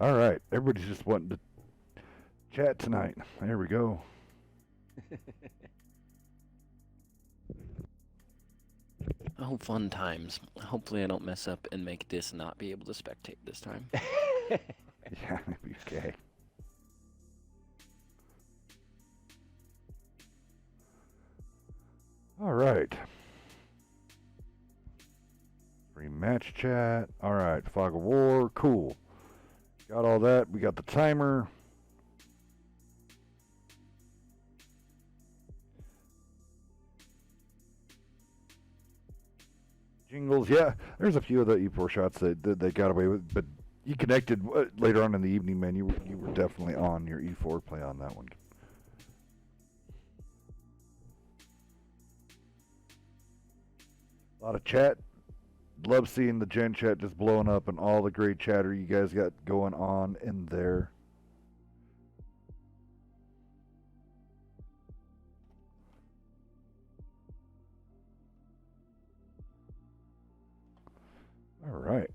All right, everybody's just wanting to chat tonight. There we go. Oh, fun times. Hopefully I don't mess up and make this not be able to spectate this time. Yeah, maybe okay. All right. Rematch chat. All right, Fog of War. Cool. Got all that. We got the timer. Jingles. Yeah, there's a few of the E4 shots that they got away with, but you connected later on in the evening, man. You were definitely on your E4 play on that one. A lot of chat. Love seeing the Gen chat just blowing up and all the great chatter you guys got going on in there. All right.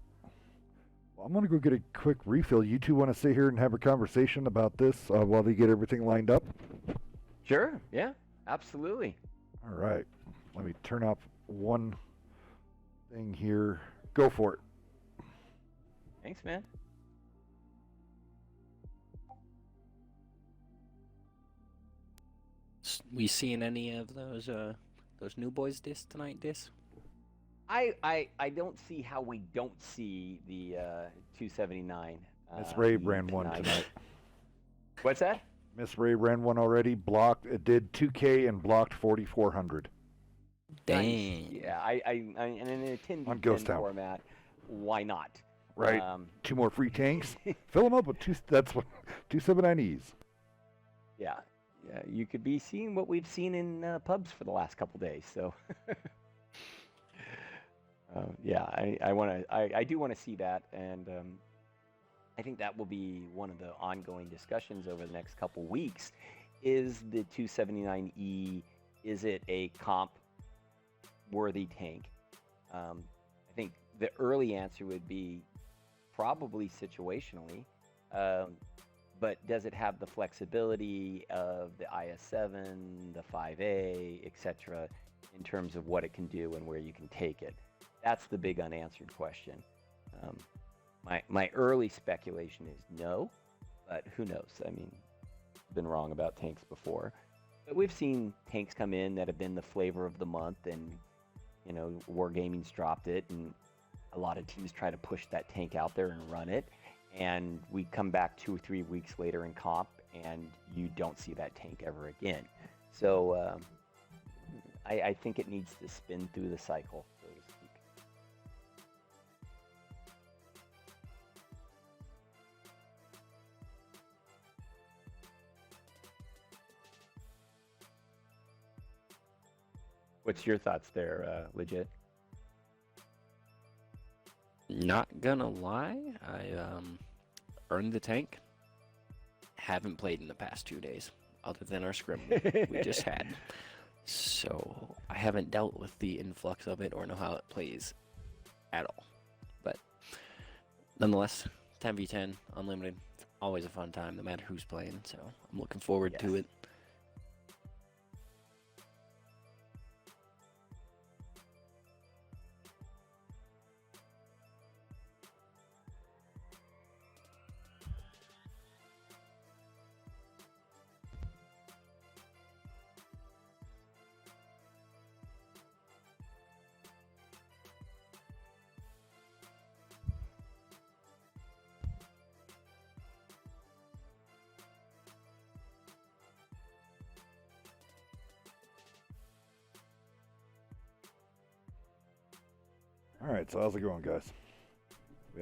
Well, I'm going to go get a quick refill. You two want to sit here and have a conversation about this while they get everything lined up? Sure. Yeah, absolutely. All right. Let me turn off one thing here. Go for it. Thanks, man. We seeing any of those new boys tonight? I don't see how we don't see the 279. Miss Ray ran one tonight. What's that? Miss Ray ran one already. Blocked. It did 2K and blocked 4,400. Dang. Nice. Yeah, and in a 10v10 format, why not? Right. 2 more free tanks. Fill them up with two. That's what 279Es. Yeah. Yeah. You could be seeing what we've seen in pubs for the last couple days. So. Yeah, I do want to see that, and I think that will be one of the ongoing discussions over the next couple weeks. Is the 279E, is it a comp-worthy tank? I think the early answer would be probably situationally, but does it have the flexibility of the IS-7, the 5A, etc., in terms of what it can do and where you can take it? That's the big unanswered question. My early speculation is no, but who knows? I mean, I've been wrong about tanks before. But we've seen tanks come in that have been the flavor of the month, and, you know, Wargaming's dropped it, and a lot of teams try to push that tank out there and run it, and we come back 2 or 3 weeks later in comp, and you don't see that tank ever again. So I think it needs to spin through the cycle, so to speak. What's your thoughts there, Legit? Not gonna lie, I earned the tank. Haven't played in the past 2 days, other than our scrim we just had. So I haven't dealt with the influx of it or know how it plays at all. But nonetheless, 10v10, unlimited, always a fun time, no matter who's playing. So I'm looking forward to it. All right, so how's it going, guys?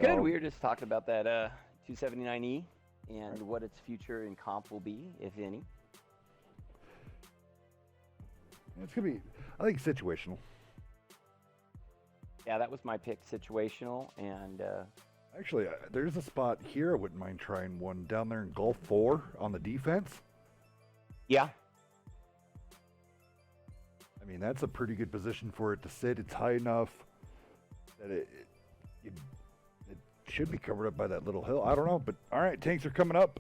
Good. We were just talking about that 279E and what its future in comp will be, if any. It's gonna be, I think, situational. Yeah, that was my pick, situational, and actually, there's a spot here I wouldn't mind trying one down there in Gulf 4 on the defense. Yeah. I mean, that's a pretty good position for it to sit. It's high enough that should be covered up by that little hill. I don't know, but all right, tanks are coming up.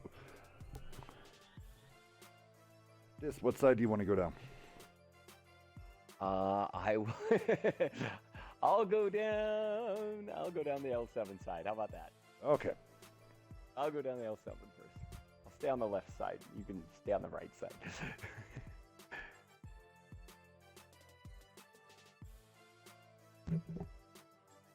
What side do you want to go down? I'll go down the L7 side. How about that? Okay. I'll go down the L7 first. I'll stay on the left side. You can stay on the right side.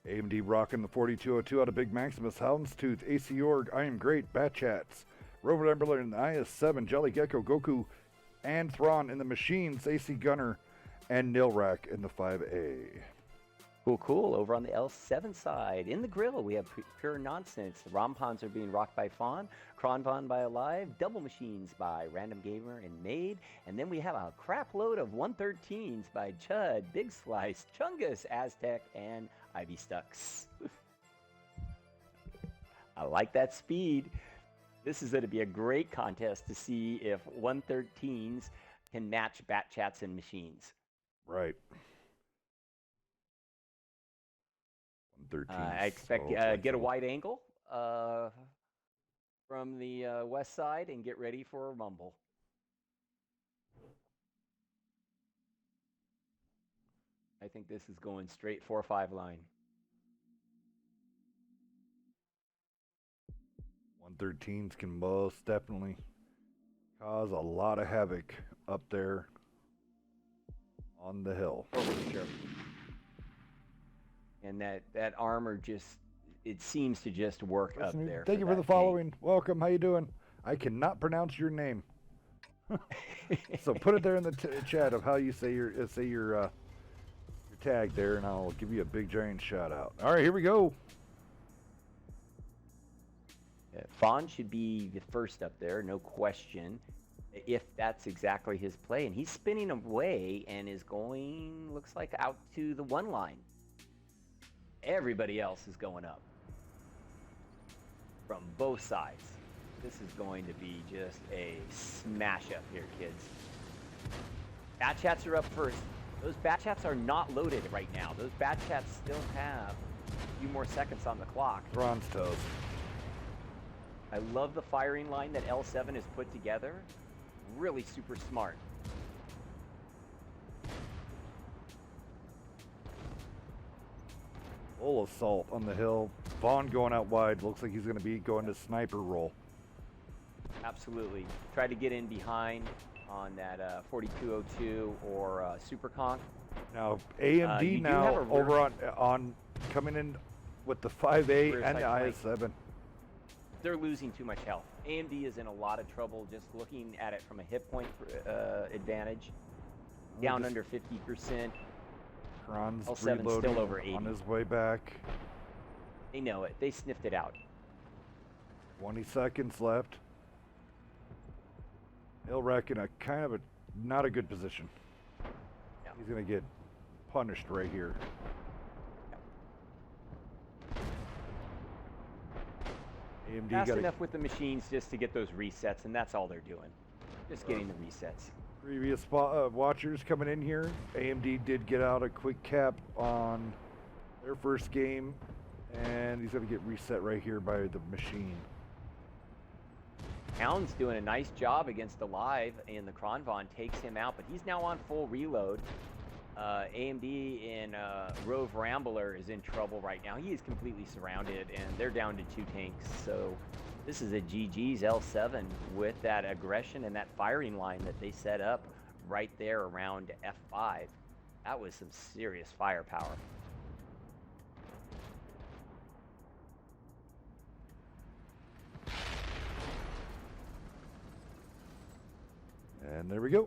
AMD rocking the 4202 out of Big Maximus, Houndstooth, AC Org, I Am Great, Bat Chats, Rover Emberler in the IS-7, Jelly Gecko, Goku, and Thrawn in the Machines, AC Gunner, and Nilrak in the 5A. Cool. Over on the L7 side, in the grill, we have Pure Nonsense. The Rompons are being rocked by Fawn, Kronvon by Alive, Double Machines by Random Gamer and Maid, and then we have a crap load of 113s by Chud, Big Slice, Chungus, Aztec, and Ivy Stucks. I like that speed. This is going to be a great contest to see if 113s can match Bat Chats and Machines. Right. 113. I expect get a wide angle from the west side and get ready for a mumble. I think this is going straight 4-5 line. 113s can most definitely cause a lot of havoc up there on the hill. Oh, for sure. And that armor just, it seems to just work up there. Thank you for the following. Welcome. How you doing? I cannot pronounce your name. So put it there in the chat of how you say your tag there, and I'll give you a big giant shout out. All right, here we go. Fawn should be the first up there, no question, if that's exactly his play. And he's spinning away and is going, looks like, out to the 1 line. Everybody else is going up from both sides. This is going to be just a smash up here, kids. Bat Chats are up first. Those Bat Chats are not loaded right now. Those Bat Chats still have a few more seconds on the clock. Bronze toes. I love the firing line that L7 has put together. Really super smart. Full assault on the hill. Vaughn going out wide. Looks like he's going to be going to sniper roll. Absolutely. Try to get in behind on that 4202 or Super Conk. Now AMD now over on coming in with the 5A and the IS-7. They're losing too much health. AMD is in a lot of trouble just looking at it from a hit point advantage. Down under 50%. Kron's L7 reloading still over 80. on his way back. They know it. They sniffed it out. 20 seconds left. Ilrak in a kind of a not a good position. Yeah. He's going to get punished right here. AMD Fast enough with the machines just to get those resets, and that's all they're doing. Just getting the resets. Previous watchers coming in here. AMD did get out a quick cap on their first game, and he's going to get reset right here by the machine. Hound's doing a nice job against Alive, and the Kronvon takes him out, but he's now on full reload. AMD and Rove Rambler is in trouble right now. He is completely surrounded, and they're down to 2 tanks. So this is a GG's L7 with that aggression and that firing line that they set up right there around F5. That was some serious firepower. And there we go.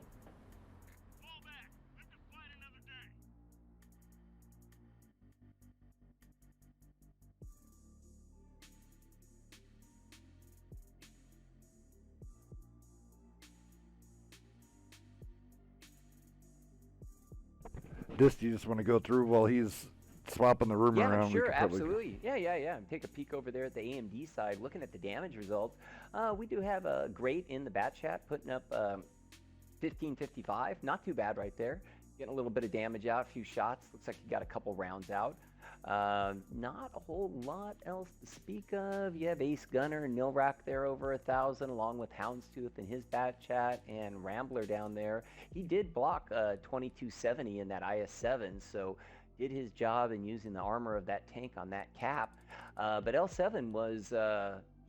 This you just want to go through while he's swapping the room around? Yeah, sure, absolutely. Yeah. And take a peek over there at the AMD side, looking at the damage results. We do have a Great in the Bat Chat, putting up 1555. Not too bad right there. Getting a little bit of damage out, a few shots. Looks like he got a couple rounds out. Not a whole lot else to speak of. You have Ace Gunner and Nilrak there over 1,000, along with Houndstooth and his Bat Chat, and Rambler down there. He did block 2270 in that IS-7, so did his job in using the armor of that tank on that cap. But L7 was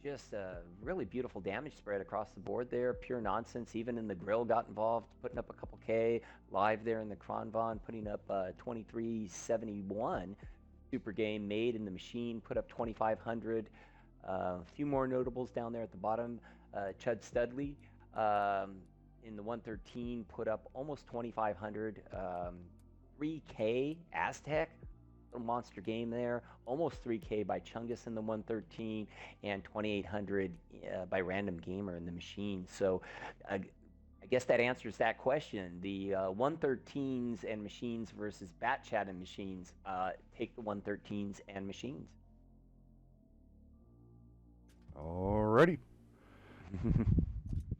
just a really beautiful damage spread across the board there. Pure nonsense. Even in the grill got involved, putting up a couple K. Live there in the Kronvon, putting up 2371. Super game made in the machine, put up 2,500. A few more notables down there at the bottom. Chud Studley in the 113 put up almost 2,500. 3K Aztec, little monster game there. Almost 3K by Chungus in the 113, and 2,800 by Random Gamer in the machine. So I guess that answers that question. The 113s and machines versus Bat Chat and machines. Take the 113s and machines. Alrighty.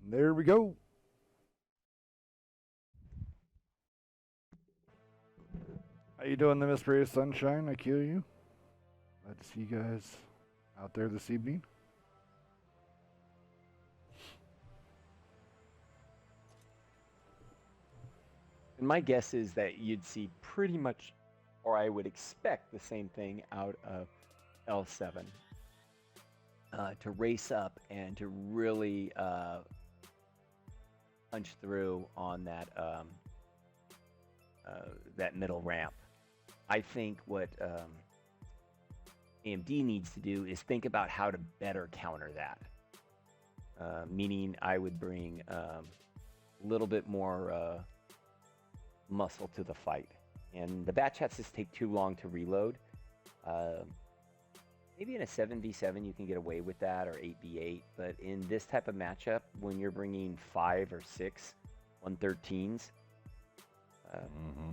There we go. How you doing, the Mysterious Sunshine? I kill you. Glad to see you guys out there this evening. And my guess is that you'd see pretty much, or I would expect the same thing out of L7. To race up and to really punch through on that that middle ramp. I think what AMD needs to do is think about how to better counter that. Meaning I would bring a little bit more muscle to the fight. And the Bat Chats just take too long to reload. Maybe in a 7v7 you can get away with that, or 8v8, but in this type of matchup, when you're bringing 5 or 6 113s,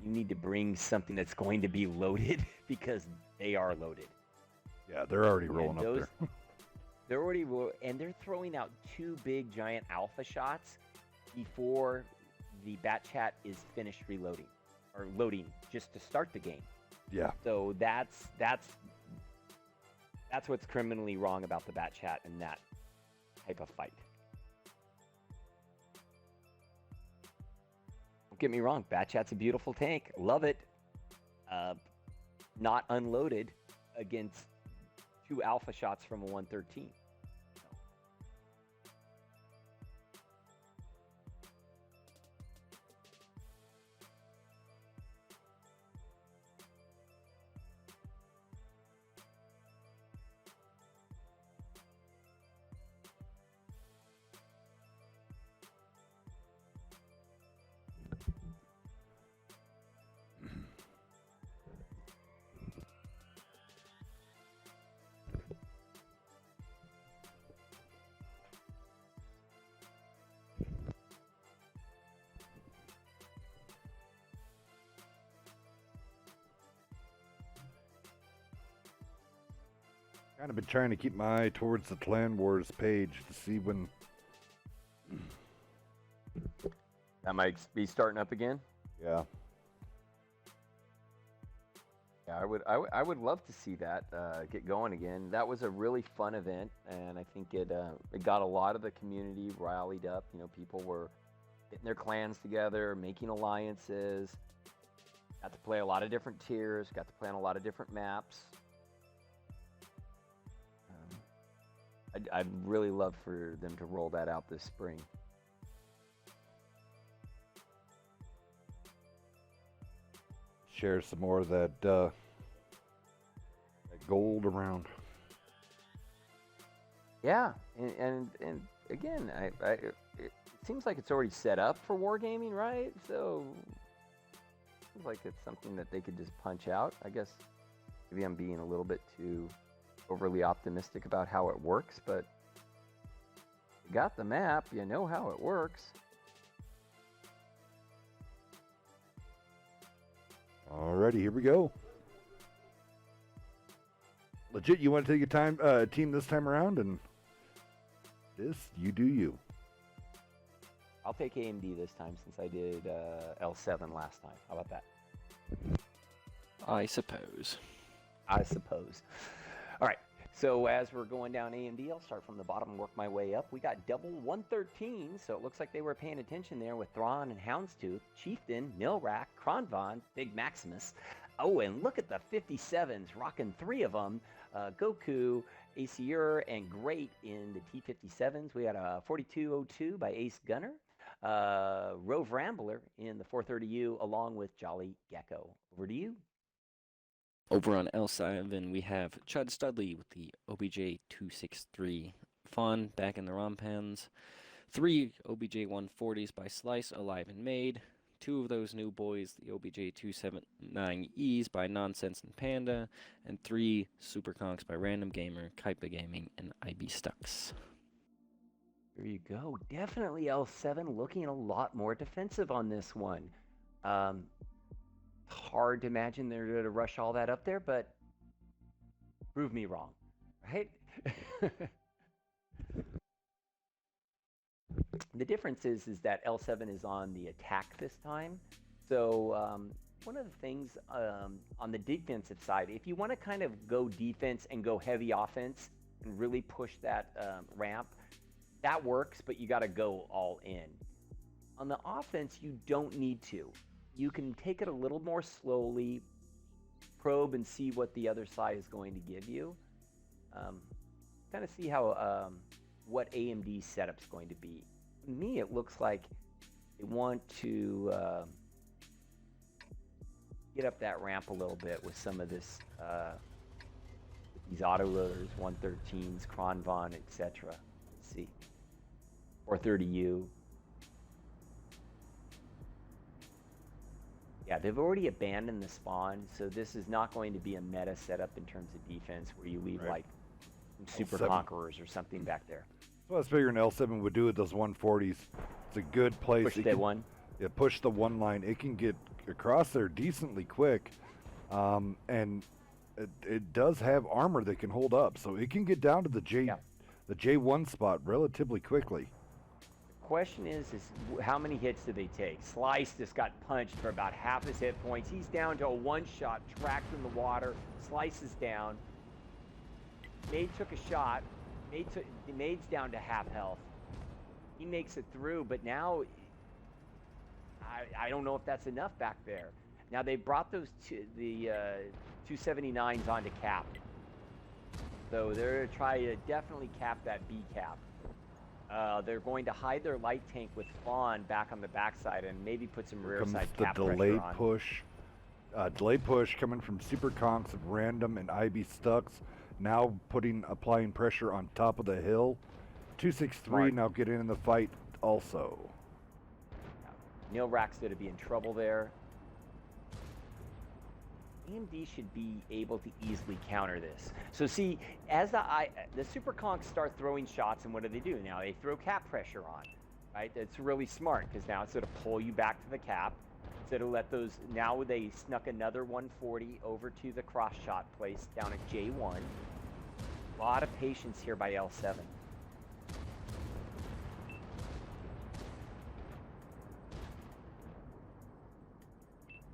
you need to bring something that's going to be loaded, because they are loaded. Yeah, they're already rolling up there. They're already and they're throwing out 2 big giant alpha shots before the Bat Chat is finished reloading, or loading just to start the game. Yeah. So that's what's criminally wrong about the Bat Chat in that type of fight. Don't get me wrong, Bat Chat's a beautiful tank. Love it. Not unloaded against 2 alpha shots from a 113. Kind of been trying to keep my eye towards the Clan Wars page to see when. That might be starting up again. Yeah. Yeah, I would love to see that get going again. That was a really fun event, and I think it got a lot of the community rallied up. You know, people were getting their clans together, making alliances. Got to play a lot of different tiers. Got to play on a lot of different maps. I'd really love for them to roll that out this spring. Share some more of that, that gold around. Yeah, and again, it seems like it's already set up for wargaming, right? So it seems like it's something that they could just punch out. I guess maybe I'm being a little bit too overly optimistic about how it works, but you got the map, you know how it works. Alrighty, here we go. Legit, you want to take a team this time around, and this, you do you. I'll take AMD this time since I did L7 last time. How about that? I suppose. I suppose. All right. So as we're going down AMD, I'll start from the bottom and work my way up. We got double 113, so it looks like they were paying attention there with Thrawn and Houndstooth, Chieftain, Milrak, Kronvon, Big Maximus. Oh, and look at the 57s, rocking 3 of them. Goku, Aesir, and Great in the T-57s. We got a 4202 by Ace Gunner. Rove Rambler in the 430U, along with Jolly Gecko. Over to you. Over on L7, we have Chud Studley with the OBJ-263. Fawn back in the ROM pens. 3 OBJ-140s by Slice, Alive and Made. 2 of those new boys, the OBJ-279Es by Nonsense and Panda. And 3 Super Conks by Random Gamer, Kaipa Gaming, and IB Stux. There you go. Definitely L7 looking a lot more defensive on this one. Hard to imagine they're going to rush all that up there, but prove me wrong, right? The difference is that L7 is on the attack this time. So one of the things on the defensive side, if you want to kind of go defense and go heavy offense and really push that ramp, that works, but you got to go all in. On the offense, you don't need to. You can take it a little more slowly, probe and see what the other side is going to give you. Kind of see how what AMD's setup's going to be. To me, it looks like they want to get up that ramp a little bit with some of this, these autoloaders, 113s, Kronvon, etc. Let's see, 430U. Yeah, they've already abandoned the spawn, so this is not going to be a meta setup in terms of defense where you leave like Super Conquerors or something back there. So I was figuring L7 would do with those 140s. It's a good place. Push that one. Yeah, push the one line. It can get across there decently quick, and it does have armor that can hold up, so it can get down to the J1 spot relatively quickly. Question is how many hits do they take? Slice just got punched for about half his hit points. He's down to a one-shot, tracked in the water. Slice is down. Maid took a shot. Maid's down to half health. He makes it through, but now I don't know if that's enough back there. Now they brought the 279s onto cap, so they're trying to definitely cap that B cap. They're going to hide their light tank with Fawn back on the backside and maybe put some rear side cap pressure on. Delayed push coming from Super Conks of Random and IB Stux. Now applying pressure on top of the hill. 263 now getting in the fight also. Neil Rack's going to be in trouble there. AMD should be able to easily counter this. So see, as the Super Conks start throwing shots, and what do? Now they throw cap pressure on, right? That's really smart, because now it's going to pull you back to the cap. Instead of let those, now they snuck another 140 over to the cross shot place down at J1. A lot of patience here by L7.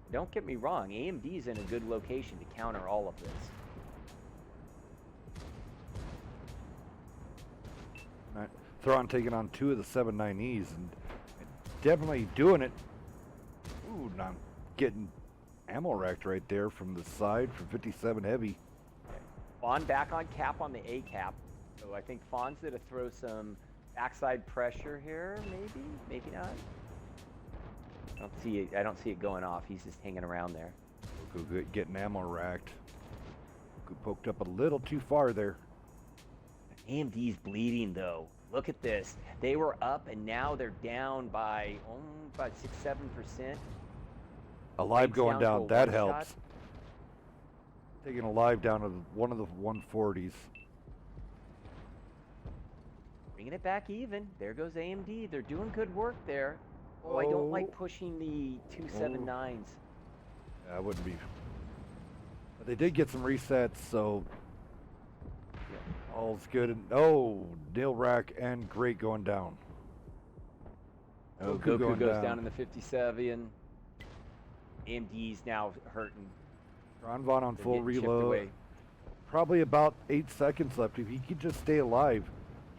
Don't get me wrong, AMD's in a good location to counter all of this. Right. Thrawn taking on 2 of the 79Es and definitely doing it. Ooh, now getting ammo racked right there from the side from 57 heavy. Fawn back on cap on the A cap. So I think Fawn's going to throw some backside pressure here, maybe not. I don't see it going off. He's just hanging around there. Getting ammo racked. Poked up a little too far there. AMD's bleeding though. Look at this. They were up and now they're down by about 6-7%. Alive going down. That helps. Taking Alive down to one of the 140s. Bringing it back even. There goes AMD. They're doing good work there. Oh, I don't like pushing the 279s. Yeah, I wouldn't be. But they did get some resets, so all's good. And Neil Rack and Great going down. Goku goes down in the 57. AMD's now hurting. Kronvon on full reload. Probably about 8 seconds left. If he could just stay alive,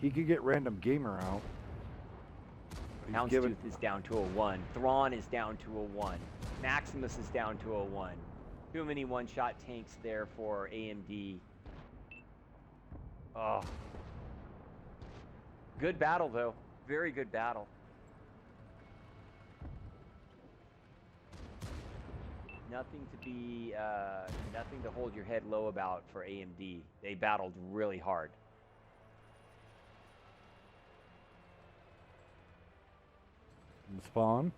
he could get random gamer out. He's Houndstooth is down to a 1. Thrawn is down to a 1. Maximus is down to a 1. Too many one-shot tanks there for AMD. Oh. Good battle, though. Very good battle. Nothing to hold your head low about for AMD. They battled really hard. Spawn.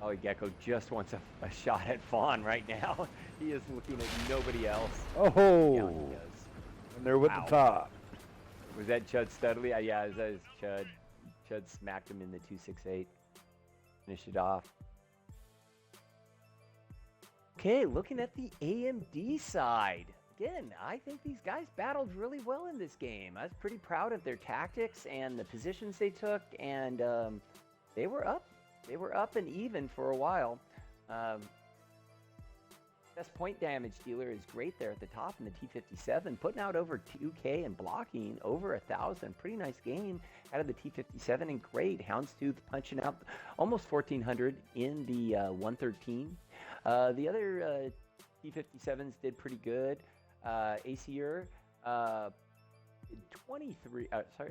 Oh, Gecko just wants a shot at Fawn right now. He is looking at nobody else. Oh, Yeah, he does. and they're with the top. Was that Chud Studley? Yeah, that was Chud. Chud smacked him in the 268. Finished it off. Okay, looking at the AMD side. Again, I think these guys battled really well in this game. I was pretty proud of their tactics and the positions they took, and they were up. They were up and even for a while. Best point damage dealer is great there at the top in the T57, putting out over 2K and blocking over 1,000. Pretty nice game out of the T57 and great. Houndstooth punching out almost 1,400 in the 113. The other T57s did pretty good. ACR 23,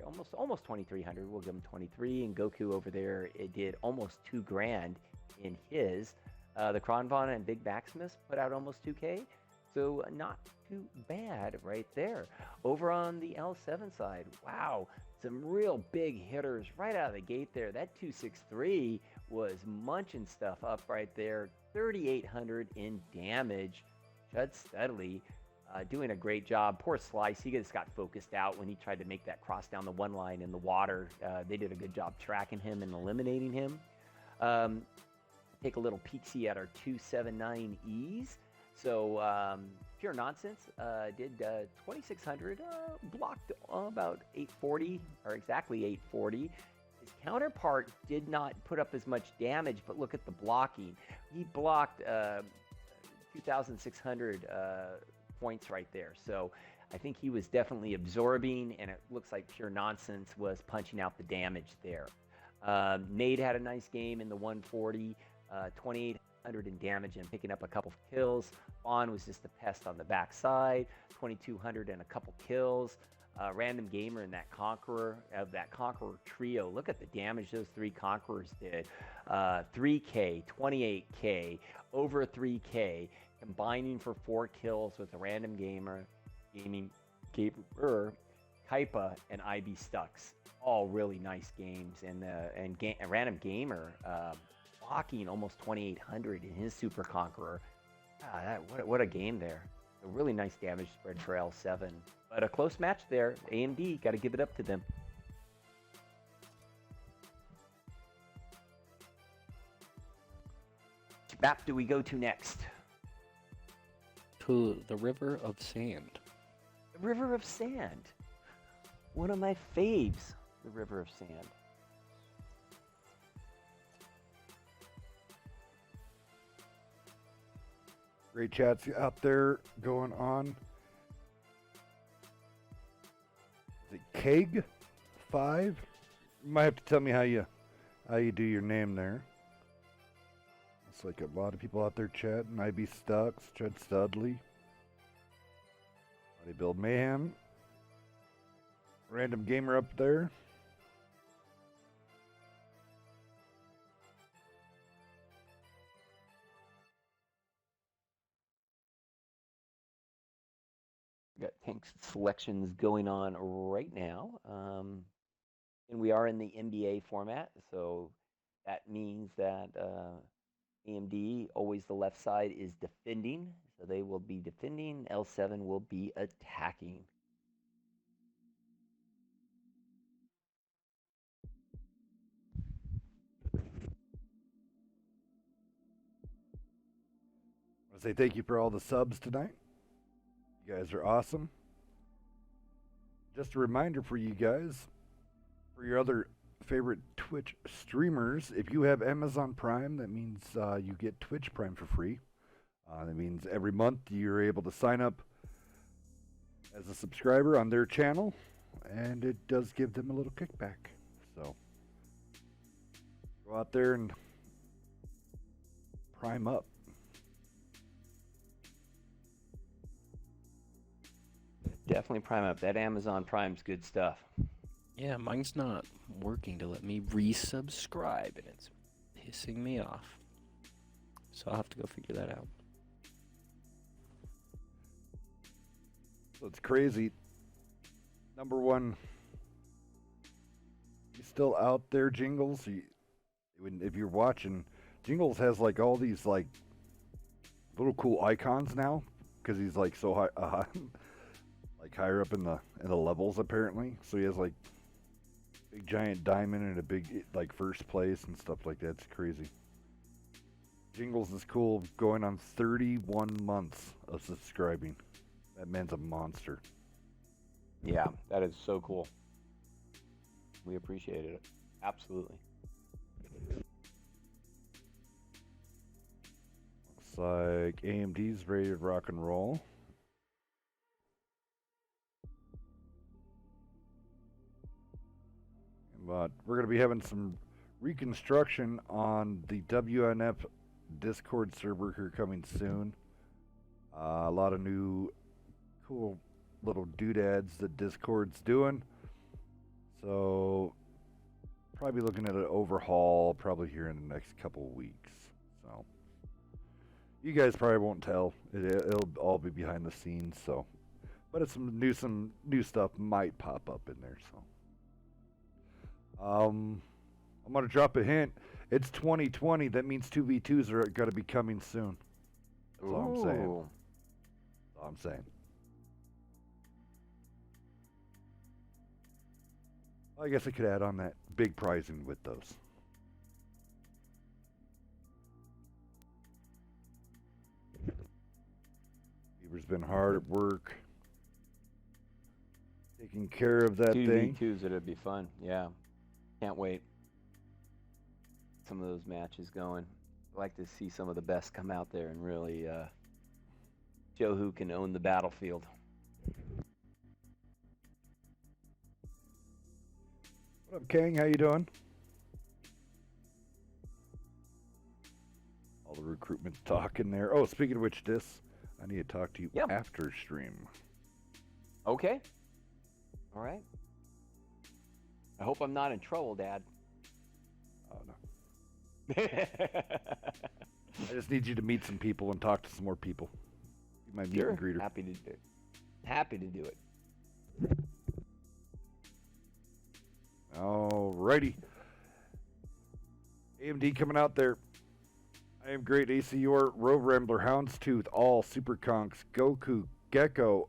almost 2,300. We'll give him 23. And Goku over there, it did almost $2,000 in his. The Kronvon and Big Maximus put out almost 2K. So not too bad right there. Over on the L7 side, wow, some real big hitters right out of the gate there. That 263 was munching stuff up right there. 3,800 in damage. Chud Studley doing a great job. Poor Slice, he just got focused out when he tried to make that cross down the one line in the water. They did a good job tracking him and eliminating him. Take a little peek-see at our 279Es. So Pure Nonsense did 2,600, blocked about 840, or exactly 840. His counterpart did not put up as much damage, but look at the blocking. He blocked 2,600 points right there. So I think he was definitely absorbing, and it looks like Pure Nonsense was punching out the damage there. Nade had a nice game in the 140, 2,800 in damage and picking up a couple of kills. Vaughn was just a pest on the backside, 2,200 and a couple kills. Random Gamer and that Conqueror, of that Conqueror trio. Look at the damage those three Conquerors did. 3K, 28K, over 3K, combining for 4 kills with the Random Gamer, Kaipa, and IB Stux. All really nice games. And Random Gamer blocking almost 2,800 in his Super Conqueror. What a game there. A really nice damage spread for L7. But a close match there. AMD, got to give it up to them. Which map do we go to next? To the River of Sand. The River of Sand. One of my faves, the River of Sand. Great chats out there going on. Is it Keg 5? You might have to tell me how you do your name there. It's like a lot of people out there chatting. IB Stux, Chud Studley, Bodybuild Mayhem, Random Gamer up there. Got tank selections going on right now. And we are in the NBA format, so that means that AMD, always the left side, is defending. So they will be defending. L7 will be attacking. I say thank you for all the subs tonight. You guys are awesome. Just a reminder for you guys, for your other favorite Twitch streamers, if you have Amazon Prime, that means you get Twitch Prime for free. That means every month you're able to sign up as a subscriber on their channel, and it does give them a little kickback. So go out there and prime up. Definitely prime up. That Amazon Prime's good stuff. Yeah, mine's not working to let me resubscribe, and it's pissing me off. So I'll have to go figure that out. So it's crazy. Number one, you still out there, Jingles? If you're watching, Jingles has like all these like little cool icons now because he's like so high, like higher up in the levels apparently. So he has like big giant diamond and a big like first place and stuff like that. It's crazy. Jingles is cool, going on 31 months of subscribing. That man's a monster. Yeah, that is so cool. We appreciate it. Absolutely. Looks like AMD's ready to rock and roll. But we're going to be having some reconstruction on the WNF Discord server here coming soon. A lot of new cool little doodads that Discord's doing. So probably looking at an overhaul probably here in the next couple of weeks. So you guys probably won't tell. It'll all be behind the scenes. So, but it's some new stuff might pop up in there. So I'm gonna drop a hint. It's 2020. That means 2v2s are gonna be coming soon. That's all I'm saying. That's all I'm saying. I guess I could add on that big pricing with those. Beaver's been hard at work, taking care of that thing. 2v2s, it'd be fun. Yeah. Can't wait. Some of those matches going. I'd like to see some of the best come out there and really show who can own the battlefield. What up, Kang? How you doing? All the recruitment talk in there. Oh, speaking of which, I need to talk to you after stream. Okay. All right. I hope I'm not in trouble, Dad. Oh, no. I just need you to meet some people and talk to some more people. You might meet and greeter. Happy to do it. Happy to do it. Alrighty. AMD coming out there. I am great. ACOR, Rover Rambler, Houndstooth, all Super Conks, Goku, Gecko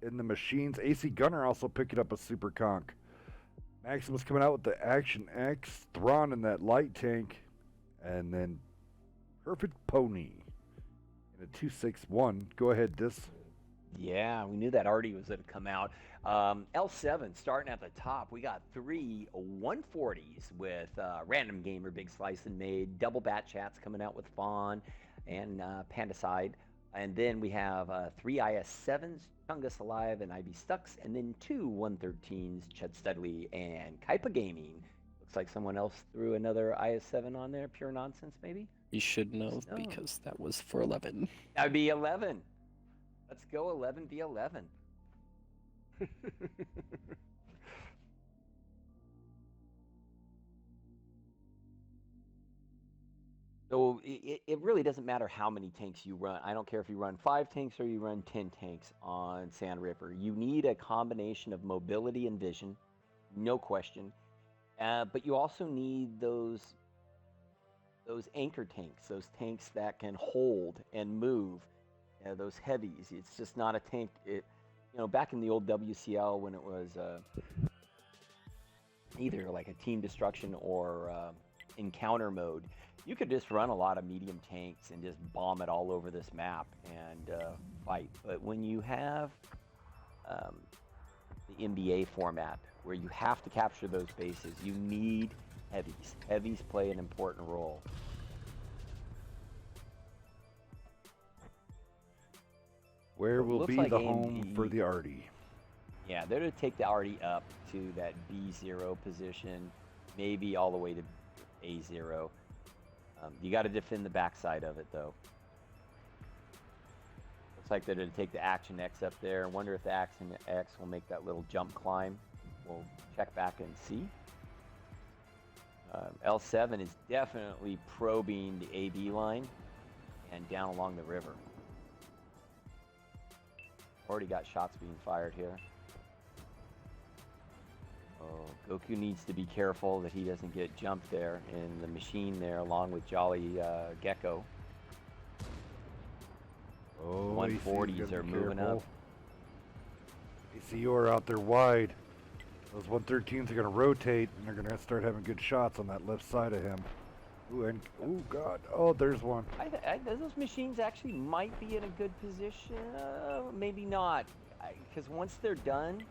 in the machines. AC Gunner also picking up a Super Conk. Maximus coming out with the Action X, Thrawn in that light tank, and then Perfect Pony in a 261. Go ahead, Yeah, we knew that already was going to come out. L7 starting at the top. We got 3 140s with Random Gamer, Big Slice and Made, double Bat Chats coming out with Fawn and Pandacide. And then we have 3 IS7s, Chungus Alive and IB Stux, and then 2 113s, Chud Studley and Kaipa Gaming. Looks like someone else threw another IS7 on there. Pure nonsense, maybe? You should know because that was for 11. That would be 11. Let's go 11 v 11. So it really doesn't matter how many tanks you run. I don't care if you run 5 tanks or you run 10 tanks on Sand Ripper. You need a combination of mobility and vision, no question. But you also need those anchor tanks, those tanks that can hold and move. Those heavies. It's just not a tank. Back in the old WCL when it was either like a team destruction or in counter mode, you could just run a lot of medium tanks and just bomb it all over this map and fight. But when you have the NBA format, where you have to capture those bases, you need heavies. Heavies play an important role. Where will looks be like the AMD home for the Artie? Yeah, they're to take the Artie up to that B0 position, maybe all the way to A0. You got to defend the backside of it, though. Looks like they're to take the Action X up there. I wonder if the Action X will make that little jump climb. We'll check back and see. L7 is definitely probing the AB line and down along the river. Already got shots being fired here. Oh, Goku needs to be careful that he doesn't get jumped there in the machine there along with Jolly Gecko. Oh, 140s are moving up. ACR out there wide. Those 113s are going to rotate, and they're going to start having good shots on that left side of him. Ooh, and oh god, oh there's one. Those machines actually might be in a good position. Maybe not, because once they're done,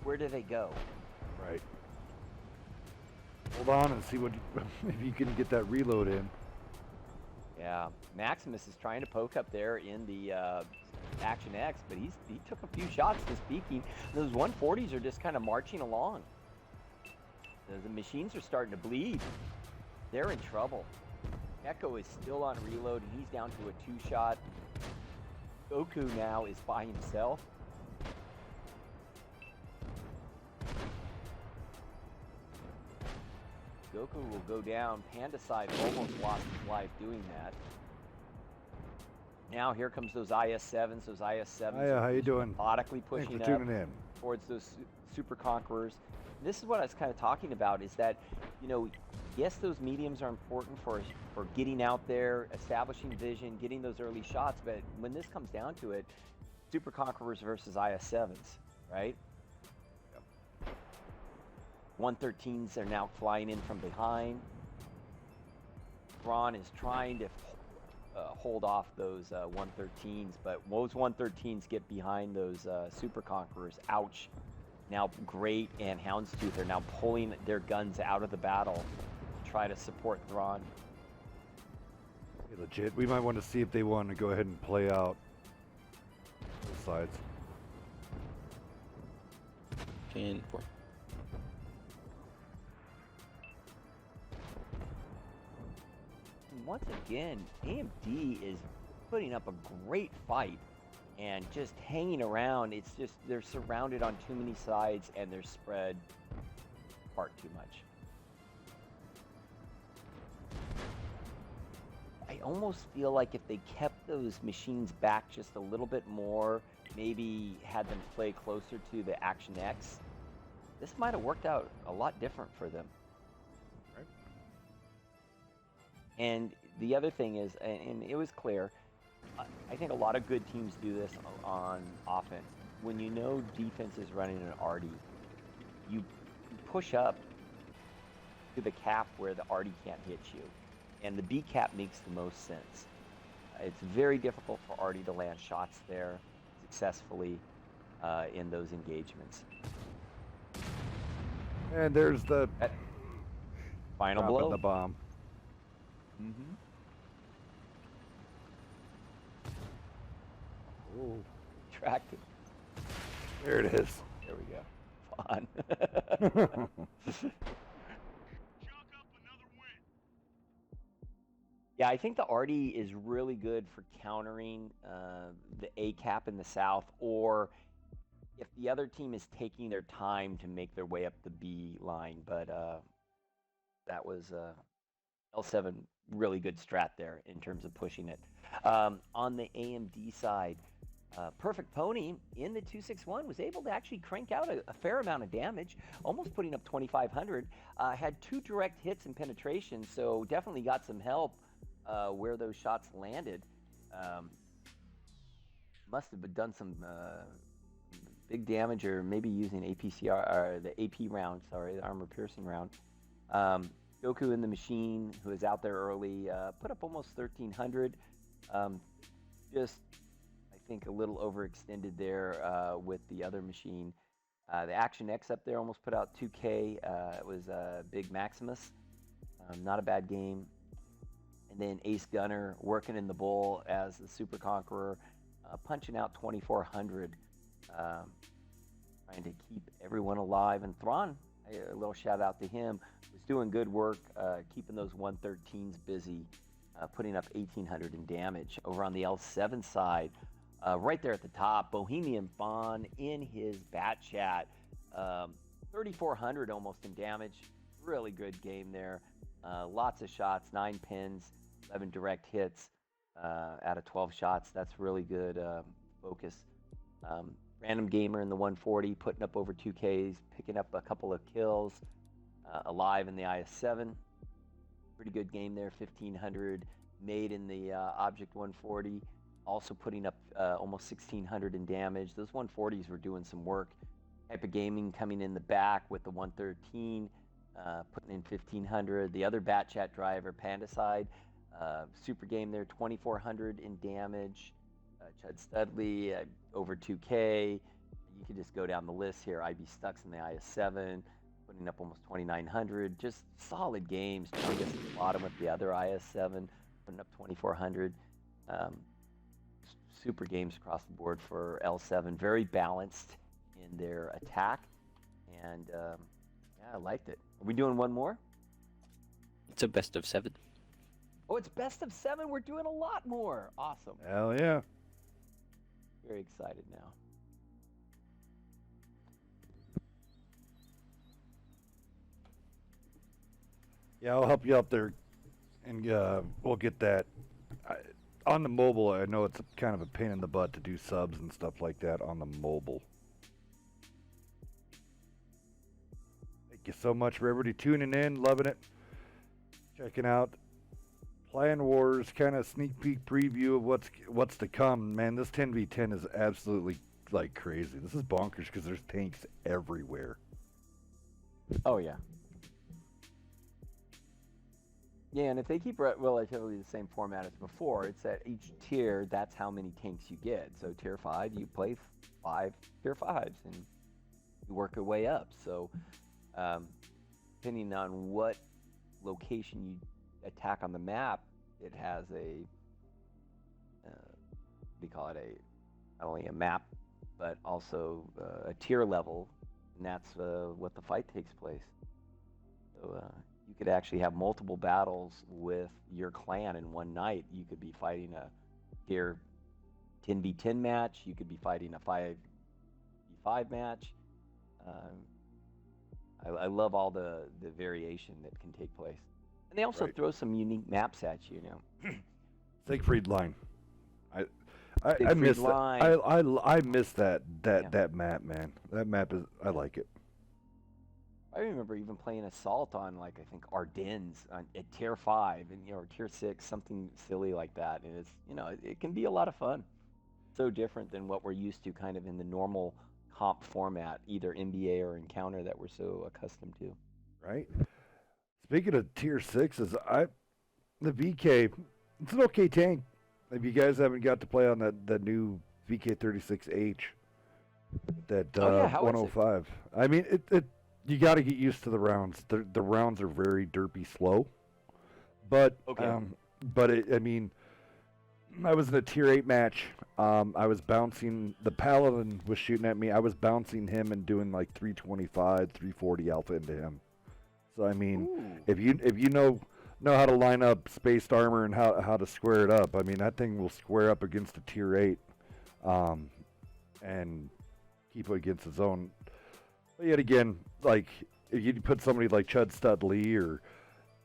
where do they go? Right. Hold on and see what if you can get that reload in. Yeah, Maximus is trying to poke up there in the Action X, but he took a few shots to speaking. Those 140s are just kind of marching along. The machines are starting to bleed. They're in trouble. Echo is still on reload, and he's down to a 2-shot. Goku now is by himself. Goku will go down. Pandacide almost lost his life doing that. Now here comes those IS-7s. Those IS-7s Hiya, how you doing? methodically Thanks pushing for up tuning in. towards those Super Conquerors. This is what I was kind of talking about, is that, you know, yes, those mediums are important for getting out there, establishing vision, getting those early shots, but when this comes down to it, Super Conquerors versus IS-7s, right? Yep. 113s are now flying in from behind. Thrawn is trying to hold off those 113s, but those 113s get behind those Super Conquerors. Ouch. Now Great and Houndstooth are now pulling their guns out of the battle to try to support Thrawn. Hey, legit, we might want to see if they want to go ahead and play out both sides. 10-4. Once again, AMD is putting up a great fight and just hanging around. It's just they're surrounded on too many sides and they're spread apart too much. I almost feel like if they kept those machines back just a little bit more, maybe had them play closer to the Action X, this might have worked out a lot different for them. Right. And the other thing is, and it was clear, I think a lot of good teams do this on offense. When you know defense is running an Artie, you push up to the cap where the Artie can't hit you. And the B cap makes the most sense. It's very difficult for Artie to land shots there successfully in those engagements. And there's the final dropping blow. the bomb. Mm-hmm. Oh, Tracked it. there it is. There we go. Fun. Yeah, I think the Artie is really good for countering the A cap in the south, or if the other team is taking their time to make their way up the B line. But that was L7 really good strat there in terms of pushing it. On the AMD side, Perfect Pony in the 261 was able to actually crank out a fair amount of damage, almost putting up 2,500. Had 2 direct hits and penetration, so definitely got some help where those shots landed. Must have done some big damage, or maybe using APCR, or the AP round, sorry, the armor piercing round. Goku in the machine, who is out there early, put up almost 1,300. Just, I think, a little overextended there with the other machine. The Action X up there almost put out 2K. It was Big Maximus. Not a bad game. And then Ace Gunner working in the bowl as the Super Conqueror, punching out 2,400, trying to keep everyone alive. And Thrawn, a little shout out to him, was doing good work, keeping those 113s busy, putting up 1,800 in damage. Over on the L7 side, right there at the top, Bohemian Fawn in his Bat Chat, 3,400 almost in damage. Really good game there. Lots of shots, 9 pins, 11 direct hits out of 12 shots. That's really good focus. Random Gamer in the 140, putting up over 2Ks, picking up a couple of kills. Alive in the IS-7. Pretty good game there, 1,500 made in the Object 140. Also putting up almost 1,600 in damage. Those 140s were doing some work. Type of Gaming coming in the back with the 113, putting in 1,500. The other Bat Chat driver, Pandaside, super game there, 2,400 in damage. Chud Studley, over 2K. You could just go down the list here. IB Stucks in the IS-7, putting up almost 2,900. Just solid games. Chungus at the bottom with the other IS-7, putting up 2,400. Super games across the board for L7. Very balanced in their attack. And yeah, I liked it. Are we doing one more? It's a best of 7. Oh, it's best of 7. We're doing a lot more. Awesome. Hell yeah. Very excited now. Yeah, I'll help you out there, and we'll get that. On the mobile, I know it's kind of a pain in the butt to do subs and stuff like that on the mobile. Thank you so much for everybody tuning in, loving it, checking out Clan Wars, kind of sneak peek preview of what's to come. Man, this 10v10 is absolutely like crazy. This is bonkers because there's tanks everywhere. Oh yeah. Yeah, and if they keep relatively the same format as before, it's at each tier, that's how many tanks you get. So tier 5, you play 5 tier 5s, and you work your way up. So depending on what location you attack on the map, it has a, what do you call it, not only a map, but also a tier level, and that's what the fight takes place. So you could actually have multiple battles with your clan in one night. You could be fighting a tier 10v10 match. You could be fighting a 5v5 match. I love all the variation that can take place. And they also throw some unique maps at you, you know. Siegfried Line. I miss that. I miss that map, man. That map is, I like it. I remember even playing Assault on, like, I think Ardennes at tier 5 and, you know, or tier 6, something silly like that. And it's, you know, it can be a lot of fun. So different than what we're used to kind of in the normal comp format, either NBA or Encounter that we're so accustomed to. Right. Speaking of tier 6s, the VK, it's an okay tank. If you guys haven't got to play on that new VK36H, that 105. I mean, you got to get used to the rounds. The rounds are very derpy slow, but I mean, I was in a tier 8 match. I was bouncing. The Paladin was shooting at me. I was bouncing him and doing like 325, 340 alpha into him. So I mean, if you know how to line up spaced armor and how to square it up, I mean that thing will square up against a tier 8, and keep it against its own. But yet again, like if you put somebody like Chud Studley or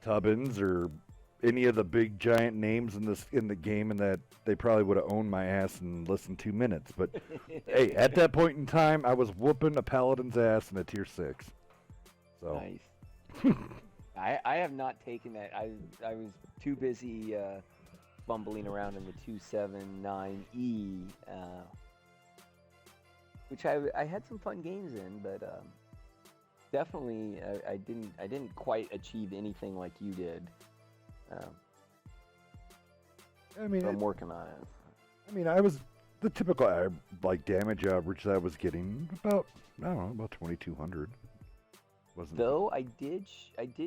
Tubbins or any of the big giant names in the game, and that they probably would have owned my ass in less than 2 minutes. But hey, at that point in time, I was whooping a Paladin's ass in a tier 6. So. Nice. I have not taken that. I was too busy bumbling around in the 279E, which I had some fun games in, but definitely. I didn't quite achieve anything like you did. I mean, But I'm working on it. I mean, I was the typical like damage average that I was getting about, I don't know, about 2,200. Wasn't Though I did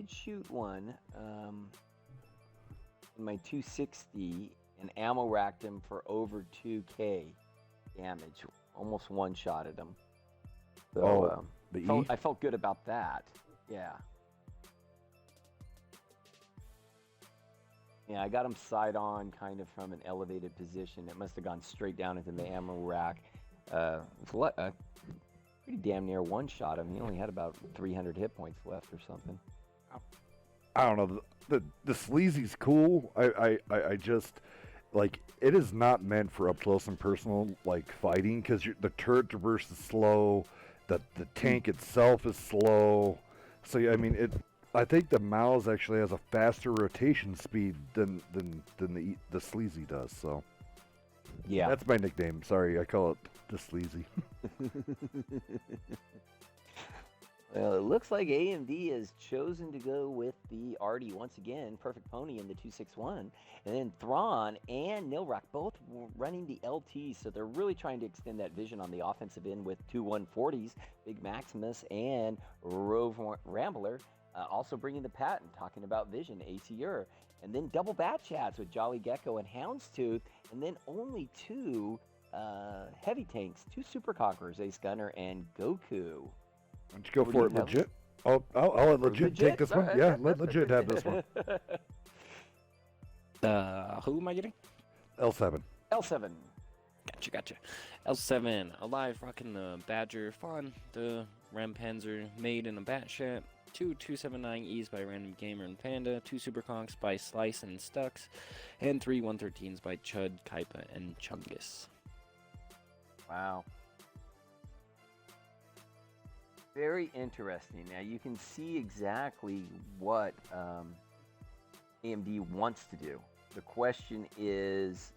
shoot one in my 260 and ammo racked him for over 2K damage. Almost one-shotted him. So I felt good about that. Yeah. Yeah, I got him side on kind of from an elevated position. It must have gone straight down into the ammo rack. Pretty damn near one-shot him. He only had about 300 hit points left or something. I don't know. The sleazy's cool. I just, like, it is not meant for up close and personal, like, fighting, because the turret traverse is slow. The tank itself is slow. So, I mean, I think the Mouse actually has a faster rotation speed than the sleazy does. So, yeah, that's my nickname. Sorry, I call it the sleazy. Well, it looks like AMD has chosen to go with the Artie once again, Perfect Pony in the 261, and then Thrawn and Nilrak both running the LT, so they're really trying to extend that vision on the offensive end with two 140s, Big Maximus and Rove Rambler, also bringing the patent, talking about vision, ACR, and then double bat chats with Jolly Gecko and Houndstooth, and then only two heavy tanks, two Super Conquerors, Ace Gunner and Goku. Why don't you go for it, legit? I'll let legit take this one. Yeah, let legit have this one. Who am I getting? L7. L7. Gotcha. L7, alive, rocking the Badger. Fun. The Rampanzer made in a bat shat. Two 279Es by Random Gamer and Panda. Two Super Conks by Slice and Stux. And three 113s by Chud, Kaipa, and Chungus. Wow. Very interesting. Now you can see exactly what AMD wants to do. The question is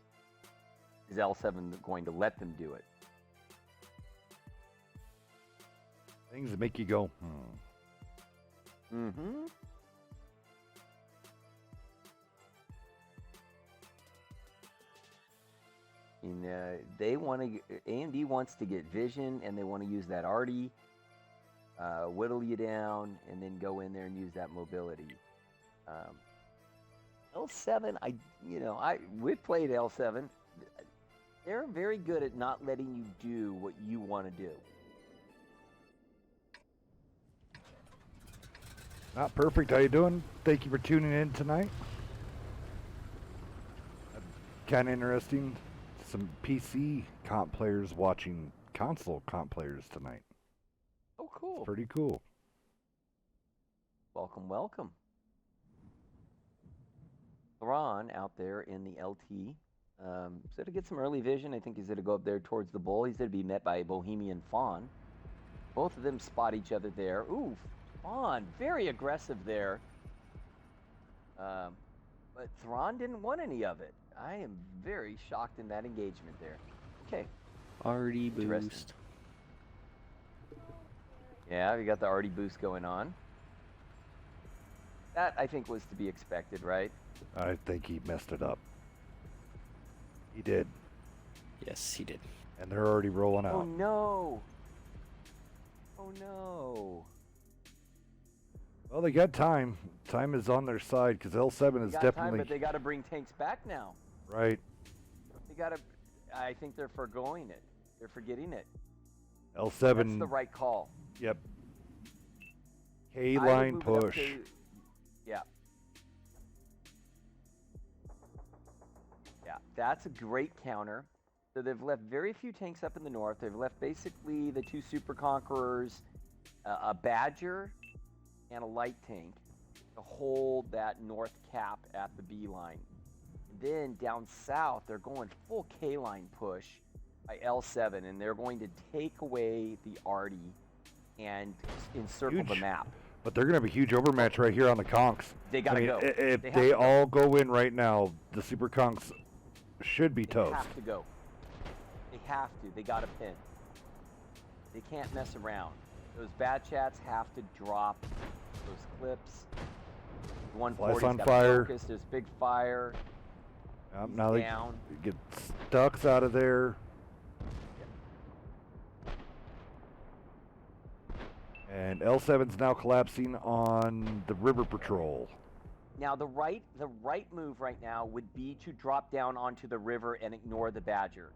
L7 going to let them do it? Things that make you go, Mm-hmm. And AMD wants to get vision, and they want to use that Artie, whittle you down, and then go in there and use that mobility. L7, we've played L7. They're very good at not letting you do what you want to do. Not perfect. How you doing? Thank you for tuning in tonight. Kind of interesting. Some PC comp players watching console comp players tonight. Oh, cool. It's pretty cool. Welcome. Thrawn out there in the LT. So to get some early vision, I think he's going to go up there towards the bull. He's going to be met by Bohemian Fawn. Both of them spot each other there. Ooh, Fawn, very aggressive there. But Thrawn didn't want any of it. I am very shocked in that engagement there. Okay. Artie boost. Yeah, we got the Artie boost going on. That, I think, was to be expected, right? I think he messed it up. He did. Yes, he did. And they're already rolling out. Oh, no. Oh, no. Well, they got time. Time is on their side because L7 is definitely... time, but they got to bring tanks back now. Right. They got to... I think they're forgoing it. They're forgetting it. L7... That's the right call. Yep. K-line push. Yeah. Yeah, that's a great counter. So they've left very few tanks up in the north. They've left basically the two Super Conquerors, a Badger, and a light tank to hold that north cap at the B line. And then down south, they're going full K-line push by L7, and they're going to take away the Artie and encircle the map. But they're going to have a huge overmatch right here on the Conks. They got to go. If they all go in right now, the Super Conks should be toast. They have to go. They have to. They got to pin. They can't mess around. Those bat chats have to drop those clips. Flies 140's on got fire. focus. There's big fire. He's Now they down. get stuck out of there. And L7's now collapsing on the river patrol. Now the right move right now would be to drop down onto the river and ignore the Badger.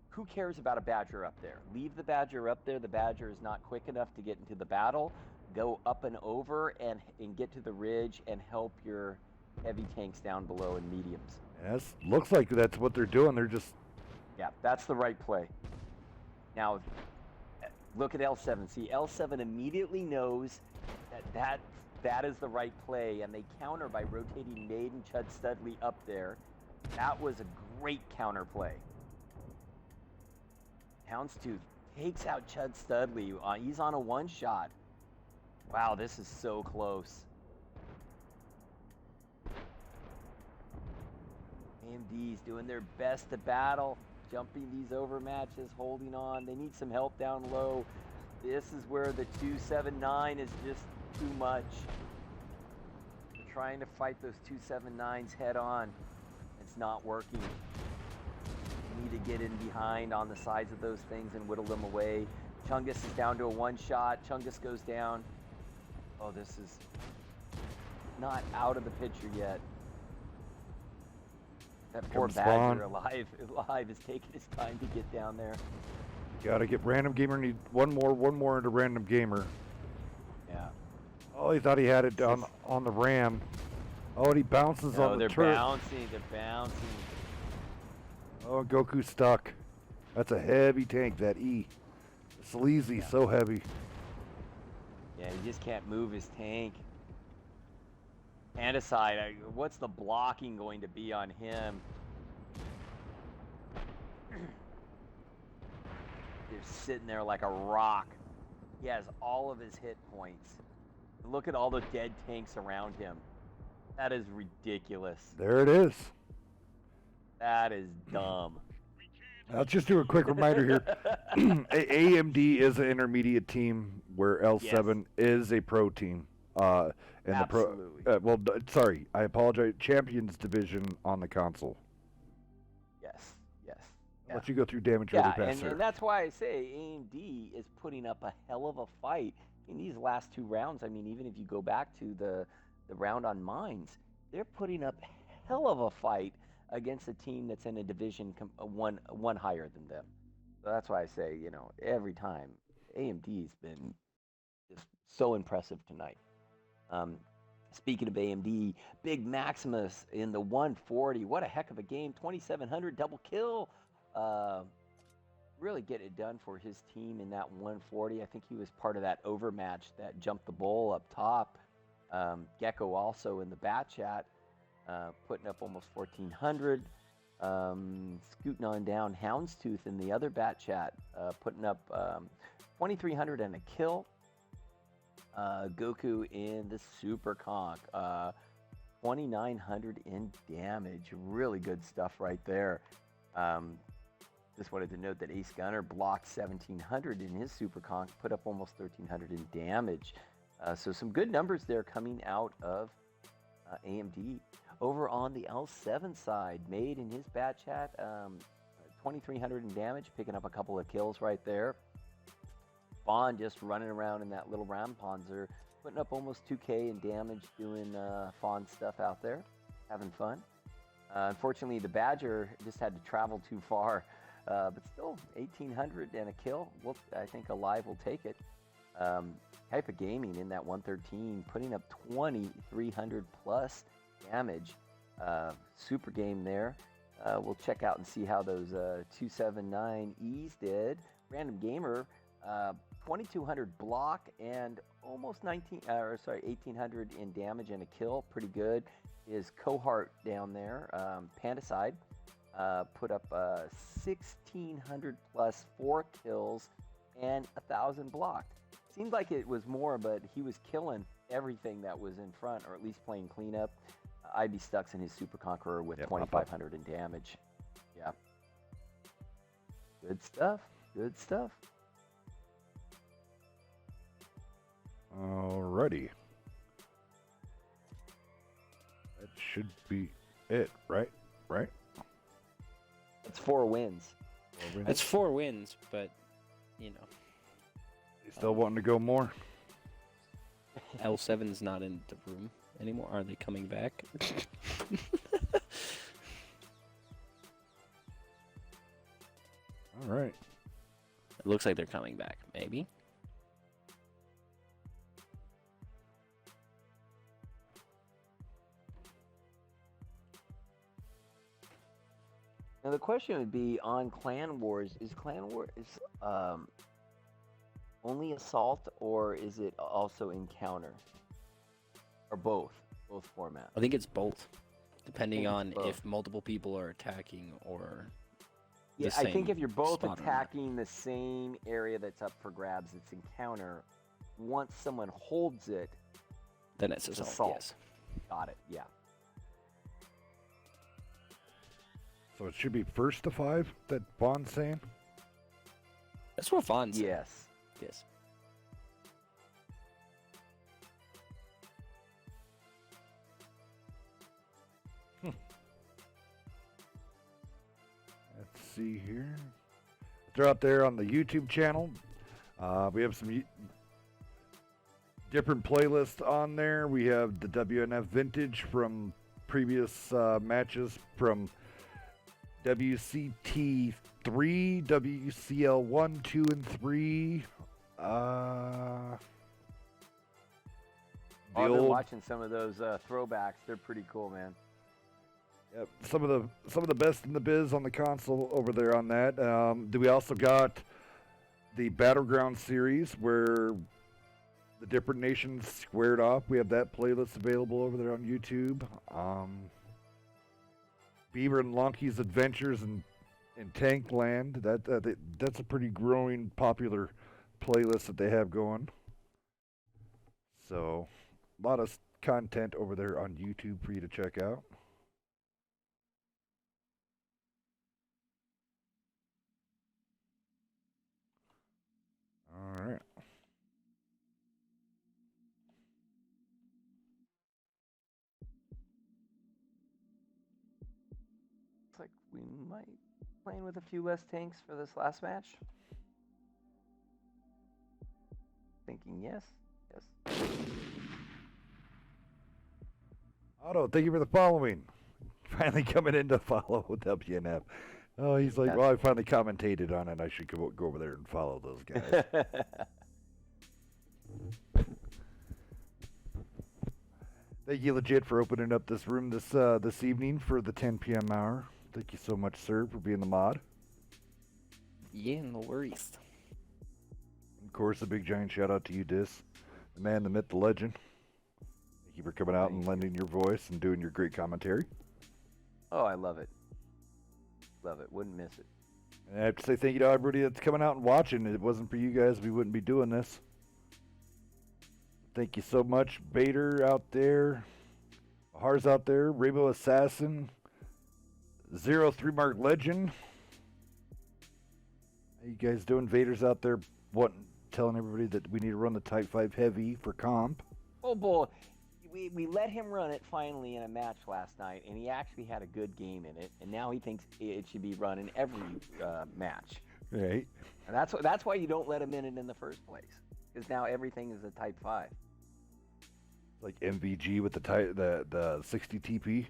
Who cares about a Badger up there? Leave the Badger up there. The Badger is not quick enough to get into the battle. Go up and over and get to the ridge and help your heavy tanks down below and mediums. And looks like that's what they're doing. They're just... Yeah, that's the right play. Now, look at L7. See, L7 immediately knows that is the right play, and they counter by rotating Maid and Chud Studley up there. That was a great counter play. Houndstooth takes out Chud Studley. He's on a one-shot. Wow, this is so close. AMD's doing their best to battle, jumping these overmatches, holding on. They need some help down low. This is where the 279 is just too much. They're trying to fight those 279s head on. It's not working. You need to get in behind on the sides of those things and whittle them away. Chungus is down to a one-shot. Chungus goes down. Oh, this is not out of the picture yet. That poor Badger alive is taking his time to get down there. Gotta get Random Gamer. Need one more into Random Gamer. Yeah. Oh, he thought he had it on the ram. Oh, and he bounces on the turret. They're bouncing. Oh, Goku's stuck. That's a heavy tank, that E. Sleazy, Yeah. so heavy. Yeah, he just can't move his tank. Andesite, what's the blocking going to be on him? They're sitting there like a rock. He has all of his hit points. Look at all the dead tanks around him. That is ridiculous. There it is. That is dumb. I'll just do a quick reminder here. AMD is an intermediate team where L7 is a pro team. And Absolutely. sorry, I apologize. Champions division on the console. Yes. I'll let you go through damage really fast here. And that's why I say AMD is putting up a hell of a fight in these last two rounds. I mean, even if you go back to the round on mines, they're putting up hell of a fight against a team that's in a division one higher than them. So that's why I say, every time AMD's been just so impressive tonight. Speaking of AMD, Big Maximus in the 140. What a heck of a game. 2,700 double kill. Really get it done for his team in that 140. I think he was part of that overmatch that jumped the bull up top. Gecko also in the bat chat, putting up almost 1,400. Scooting on down, Houndstooth in the other bat chat, putting up 2,300 and a kill. Goku in the Super Conk, 2,900 in damage. Really good stuff right there. Just wanted to note that Ace Gunner blocked 1,700 in his Super Conk, put up almost 1,300 in damage. So some good numbers there coming out of AMD. Over on the L7 side, Maid in his bat chat, 2,300 in damage, picking up a couple of kills right there. Bond just running around in that little Rampanzer, putting up almost 2K in damage, doing Fawn stuff out there, having fun. Unfortunately, the Badger just had to travel too far, but still 1,800 and a kill. I think Alive will take it. Type of Gaming in that 113, putting up 2,300 plus damage. Super game there. We'll check out and see how those 279Es did. Random Gamer, 2,200 block and almost 1,800 in damage and a kill. Pretty good. His cohort down there, Pandicide, put up 1,600 plus 4 kills and 1,000 blocked. Seemed like it was more, but he was killing everything that was in front, or at least playing cleanup. IB Stucks in his Super Conqueror with 2,500 in damage. Yeah. Good stuff. Alrighty. That should be it, right? Right? It's 4 wins. That's 4 wins, but you know, You still wanting to go more? L7's not in the room anymore. Are they coming back? All right. It looks like they're coming back. Maybe. Now the question would be on Clan Wars: is Clan Wars only assault, or is it also encounter, or both? Both formats. I think it's both, depending it's on both. if multiple people are attacking or. Yeah, the I think same if you're both spot or not. attacking the same area that's up for grabs, it's encounter. Once someone holds it, Then it's it's assault. assault. Yes. got it. Yeah. So it should be first to 5 that Vaughn's saying? That's what Vaughn said. Yes. Yes. Let's see here. They're out there on the YouTube channel. We have some different playlists on there. We have the WNF Vintage from previous matches from WCT 3, WCL 1, 2, and 3. I've been watching some of those throwbacks. They're pretty cool, man. Yep, some of the best in the biz on the console over there on that. We also got the Battleground series where the different nations squared off. We have that playlist available over there on YouTube. Beaver and Lonky's Adventures in Tankland. That's a pretty growing popular playlist that they have going. So a lot of content over there on YouTube for you to check out. All right. Looks like we might be playing with a few less tanks for this last match. Thinking yes. Yes. Otto, thank you for the following. Finally coming in to follow WNF. Oh, he's like, well, I finally commentated on it. I should go over there and follow those guys. Thank you, legit, for opening up this room this evening for the 10 p.m. hour. Thank you so much, sir, for being the mod. Yeah, no worries. Of course, a big giant shout out to you, Dis, the man, the myth, the legend. Thank you for coming out and lending your voice and doing your great commentary. Oh, I love it. Love it. Wouldn't miss it. And I have to say thank you to everybody that's coming out and watching. If it wasn't for you guys, we wouldn't be doing this. Thank you so much, Bader out there, Har's out there, Rainbow Assassin, 03 Mark Legend. How you guys doing? Vader's out there telling everybody that we need to run the Type 5 Heavy for comp. Oh boy, we let him run it finally in a match last night, and he actually had a good game in it. And now he thinks it should be run in every match. Right. And that's why you don't let him in it in the first place, because now everything is a Type 5. Like MVG with the 60 TP.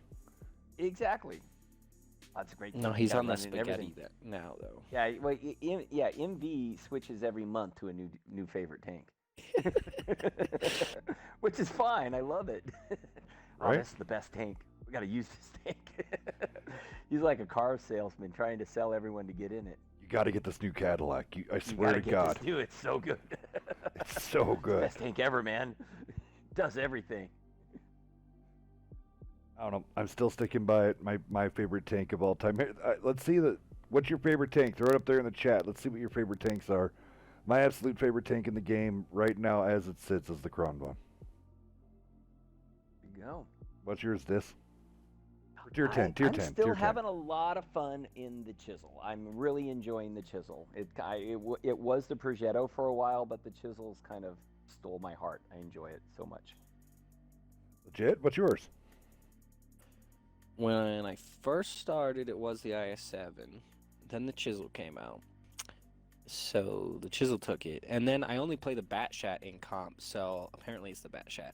Exactly. That's a great. No, game. he's You on gotta the run it in spaghetti everything. now, though. Yeah, well, MV switches every month to a new favorite tank, which is fine. I love it. Oh, Right? this is the best tank. We got to use this tank. He's like a car salesman trying to sell everyone to get in it. You got to get this new Cadillac. I You swear gotta to get God. this, dude. It's so good. It's so good. Best tank ever, man. Does everything. I don't know. I'm still sticking by it. My favorite tank of all time. Let's see what's your favorite tank? Throw it up there in the chat. Let's see what your favorite tanks are. My absolute favorite tank in the game right now, as it sits, is the Kronbahn. There you go. What's yours, Dis? For tier 10, tier I'm 10, still tier 10. having a lot of fun in the chisel. I'm really enjoying the chisel. It was the Progetto for a while, but the chisel's kind of stole my heart. I enjoy it so much. Legit? What's yours? When I first started, it was the IS-7. Then the Chisel came out. So the Chisel took it. And then I only play the Batshat in comp, so apparently it's the Batshat.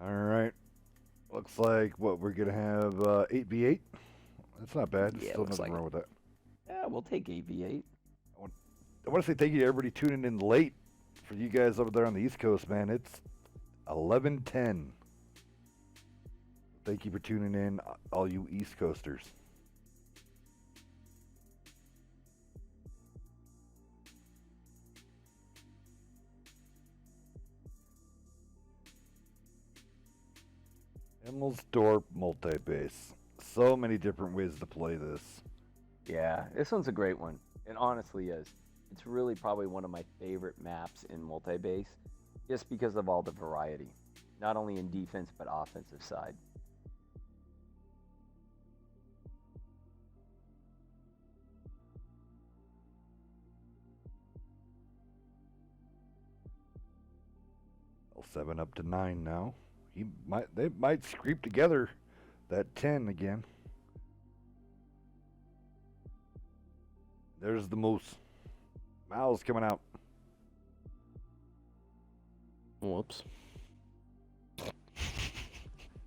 All right. Looks like what we're gonna have 8v8. That's not bad. Yeah, Still looks nothing like wrong with that. Yeah, we'll take AV8. I want to say thank you to everybody tuning in late. For you guys over there on the East Coast, man, it's 11:10. Thank you for tuning in, all you East Coasters. Emmelsdorp multi-base. So many different ways to play this. Yeah, this one's a great one. It honestly is. It's really probably one of my favorite maps in multi-base, just because of all the variety, not only in defense but offensive side. Well, 7 up to 9 now. They might creep together that 10 again. There's the moose. Mal's coming out. Whoops.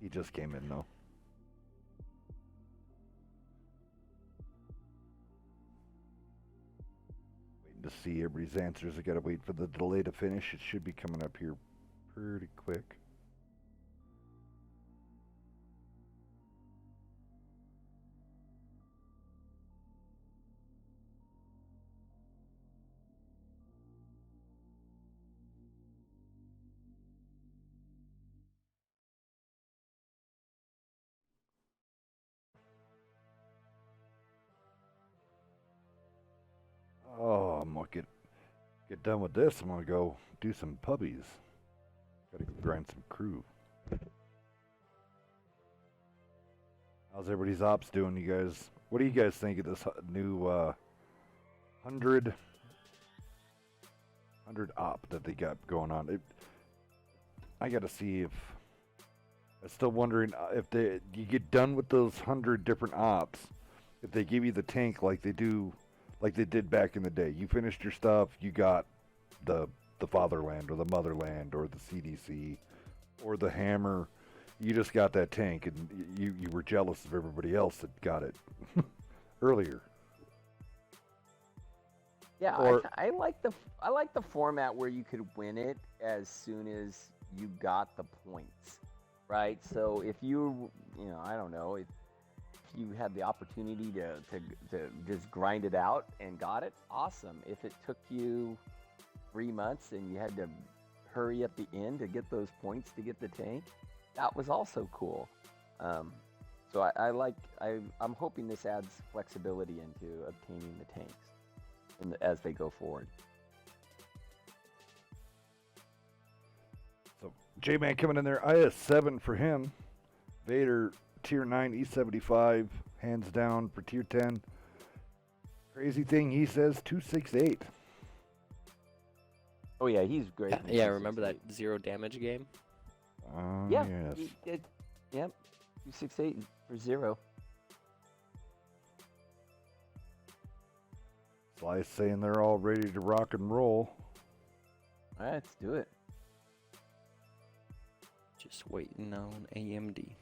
He just came in though. Waiting to see everybody's answers. I gotta wait for the delay to finish. It should be coming up here pretty quick. Oh, I'm gonna get done with this. I'm gonna go do some puppies. Gotta go grind some crew. How's everybody's ops doing, you guys? What do you guys think of this new 100 op that they got going on? I gotta see if. I'm still wondering if you get done with those 100 different ops, if they give you the tank like they did back in the day. You finished your stuff, you got the fatherland or the motherland or the CDC or the hammer. You just got that tank, and you were jealous of everybody else that got it earlier. Yeah, Or- I like the format where you could win it as soon as you got the points, right? So if I don't know, if you had the opportunity to just grind it out and got it, awesome. If it took you 3 months and you had to hurry at the end to get those points to get the tank, that was also cool. So I'm hoping this adds flexibility into obtaining the tanks as they go forward. So J-Man coming in there, IS-7 for him. Vader tier 9 E75, hands down for tier 10. Crazy thing, he says 268. Oh yeah, he's great. Yeah, remember that 0 damage game? Yeah. Yes. Yep. 268 for 0. Slice saying they're all ready to rock and roll. All right, let's do it. Just waiting on AMD.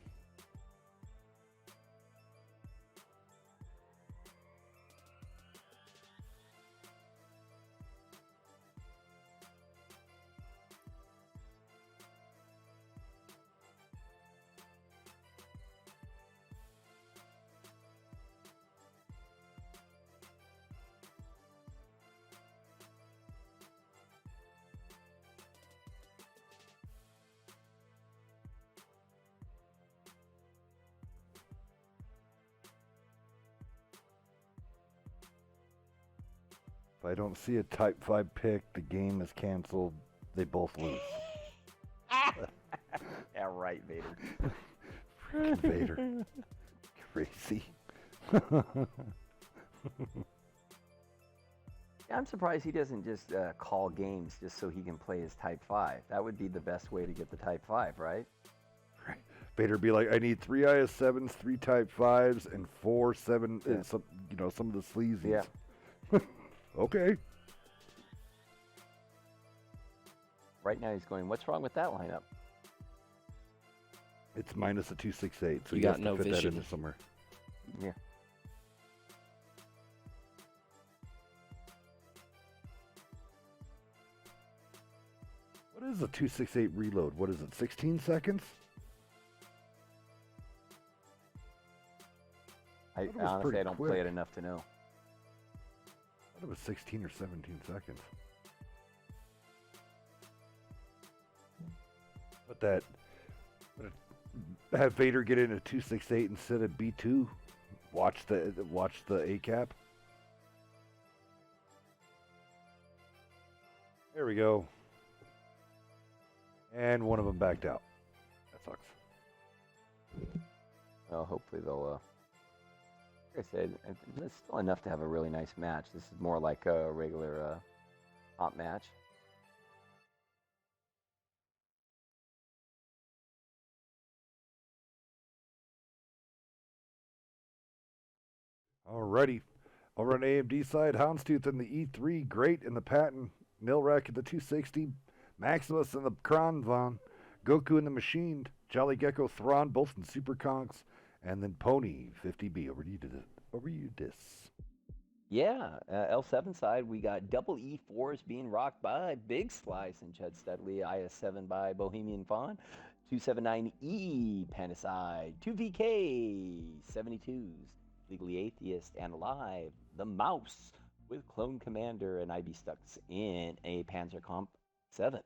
If I don't see a Type 5 pick, the game is canceled. They both lose. right, Vader. Freaking Vader. Crazy. I'm surprised he doesn't just call games just so he can play his Type 5. That would be the best way to get the Type 5, right? Vader be like, I need 3 IS-7s, 3 Type 5s, and 4 7, Yeah. some, some of the sleazies. Yeah. Okay. Right now he's going, what's wrong with that lineup? It's minus a 268, so You you got have no to fit vision. that into somewhere. Yeah. What is a 268 reload? What is it, 16 seconds? I thought it was honestly, pretty I don't play quick. it enough to know. I thought it was 16 or 17 seconds. But have Vader get in a 268 instead of B2. Watch the ACAP. There we go. And one of them backed out. That sucks. Well, hopefully they'll. Like I said, it's still enough to have a really nice match. This is more like a regular hot match. Alrighty. Over on AMD side, Houndstooth in the E3, Great in the Patton, Milrek at the 260, Maximus in the Kronvon, Goku in the Machine, Jolly Gecko Thrawn both in Super Conks, and then Pony 50B. Over you, Dis. Yeah, L7 side, we got double E4s being rocked by Big Slice and Chud Studley, IS7 by Bohemian Fawn, 279E Panicide, 2VK, 72s, Legally Atheist, and Alive, The Mouse with Clone Commander and IB Stucks in a Panzer Comp 7.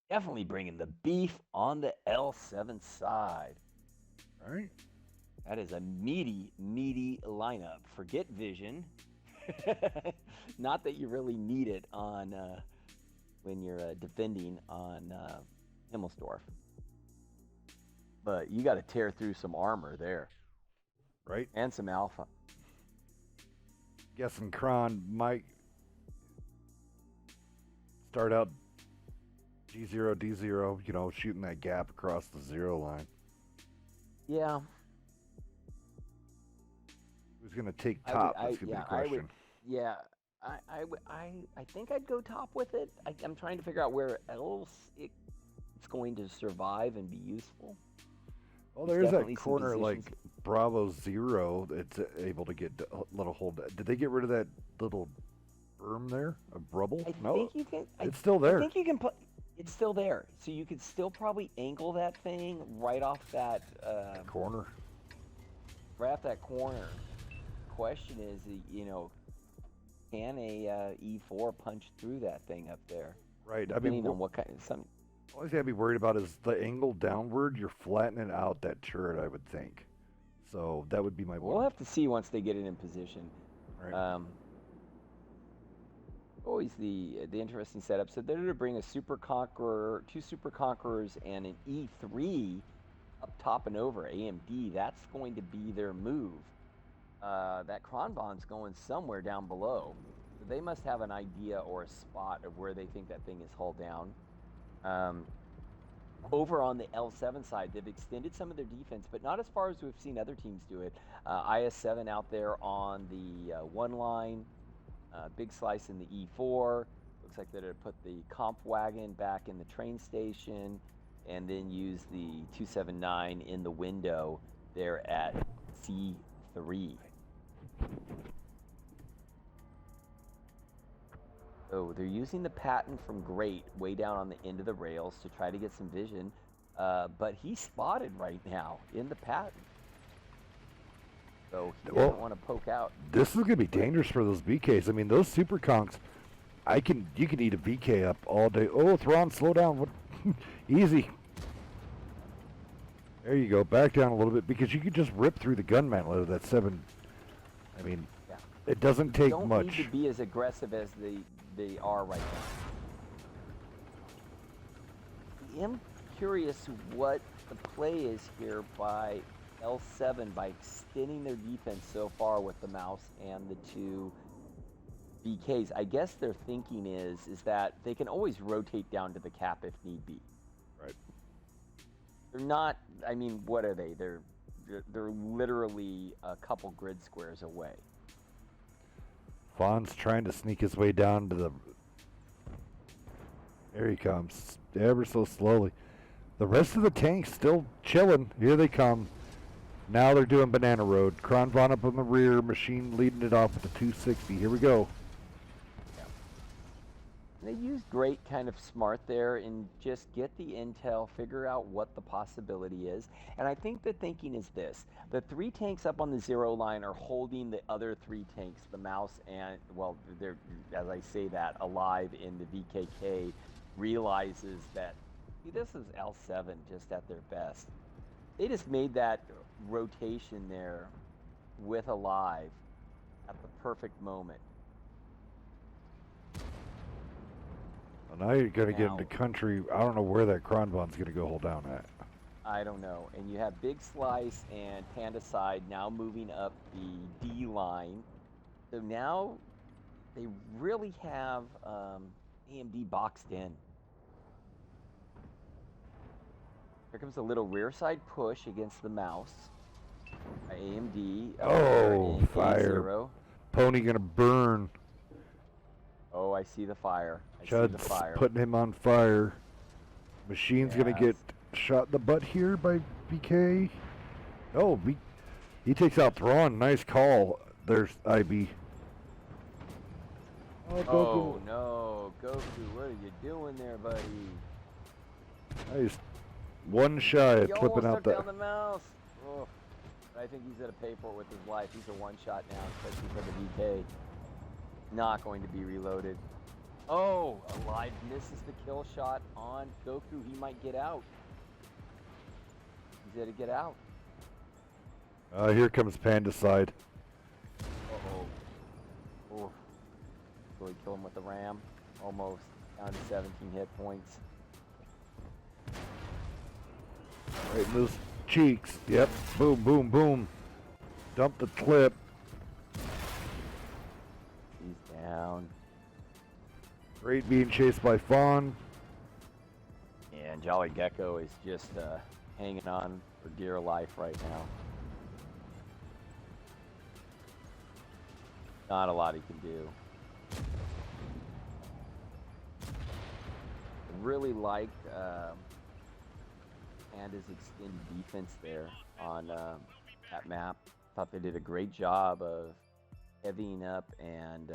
Definitely bringing the beef on the L7 side. All right. That is a meaty, meaty lineup. Forget vision. Not that you really need it on when you're defending on Himmelsdorf. But you got to tear through some armor there. Right. And some alpha. Guessing Kron might start out G0, D0, shooting that gap across the 0 line. Yeah. Who's going to take top? That's going to be the question. I think I'd go top with it. I'm trying to figure out where else it's going to survive and be useful. Well, There's there's definitely that some corner positions. like Bravo 0 that's able to get a little hold. Did they get rid of that little berm there of rubble? I No, think you can. it's still there. I think you can put. It's still there, so you could still probably angle that thing right off that corner. right off that corner. Question is, can a E4 punch through that thing up there? Right. Depending on what kind of some. All you gotta be worried about is the angle downward. You're flattening out that turret, I would think. So that would be my. We'll have to see once they get it in position. Right. Always the interesting setup. So they're to bring a Super Conqueror, 2 Super Conquerors, and an E3 up top and over AMD. That's going to be their move. That Kronvon's going somewhere down below. So they must have an idea or a spot of where they think that thing is hull down. Over on the L7 side, they've extended some of their defense, but not as far as we've seen other teams do it. IS7 out there on the 1 line, Big Slice in the E4. Looks like they're going to put the comp wagon back in the train station and then use the 279 in the window there at C3. So they're using the Patton from Great way down on the end of the rails to try to get some vision, but he's spotted right now in the Patton. So he doesn't want to poke out. This is going to be dangerous for those VKs. I mean, those Super Conks, you can eat a VK up all day. Oh, Thrawn, slow down. What? Easy. There you go. Back down a little bit because you could just rip through the gun mantle of that 7. I mean, Yeah. it doesn't take Don't much. need to be as aggressive as they are right now. curious what the play is here by L7 by extending their defense so far with the mouse and the two BKs. I guess their thinking is that they can always rotate down to the cap if need be. Right. They're not. I mean, what are they? They're literally a couple grid squares away. Fawn's trying to sneak his way down to the. There he comes, ever so slowly. The rest of the tank's still chilling. Here they come. Now they're doing Banana Road. Kronvon up in the rear, Machine leading it off with the 260. Here we go. They used great kind of smart there and just get the intel, figure out what the possibility is. And I think the thinking is this. The 3 tanks up on the 0 line are holding the other 3 tanks, the mouse and, well, they're, as I say that, alive in the VKK, realizes that this is L7 just at their best. They just made that rotation there with alive at the perfect moment. Well, now you're going to get into country. I don't know where that Kronvon's going to go hold down at. I don't know. And you have Big Slice and Panda Side now moving up the D line. So now they really have AMD boxed in. Here comes a little rear side push against the mouse by AMD. Oh, fire. A0. Pony going to burn. Oh, I see the fire. Chud's putting him on fire. Machine's going to get shot in the butt here by BK. Oh, he takes out Thrawn. Nice call. There's IB. Oh, Goku. No. Goku, what are you doing there, buddy? Nice. One shy of clipping out that. Down the mouse. Oh, I think he's going to pay for it with his life. He's a one-shot now, especially for the VK. Not going to be reloaded. Oh, alive misses the kill shot on Goku. He might get out. He's going to get out. Here comes Panda Side. Uh-oh. Oh. Will he kill him with the ram? Almost. Down to 17 hit points. Right in those cheeks. Yep. Boom, boom, boom. Dump the clip. He's down. Great being chased by Fawn. And Jolly Gecko is just hanging on for dear life right now. Not a lot he can do. I really liked Panda's extended defense there on that map. Thought they did a great job of heavying up and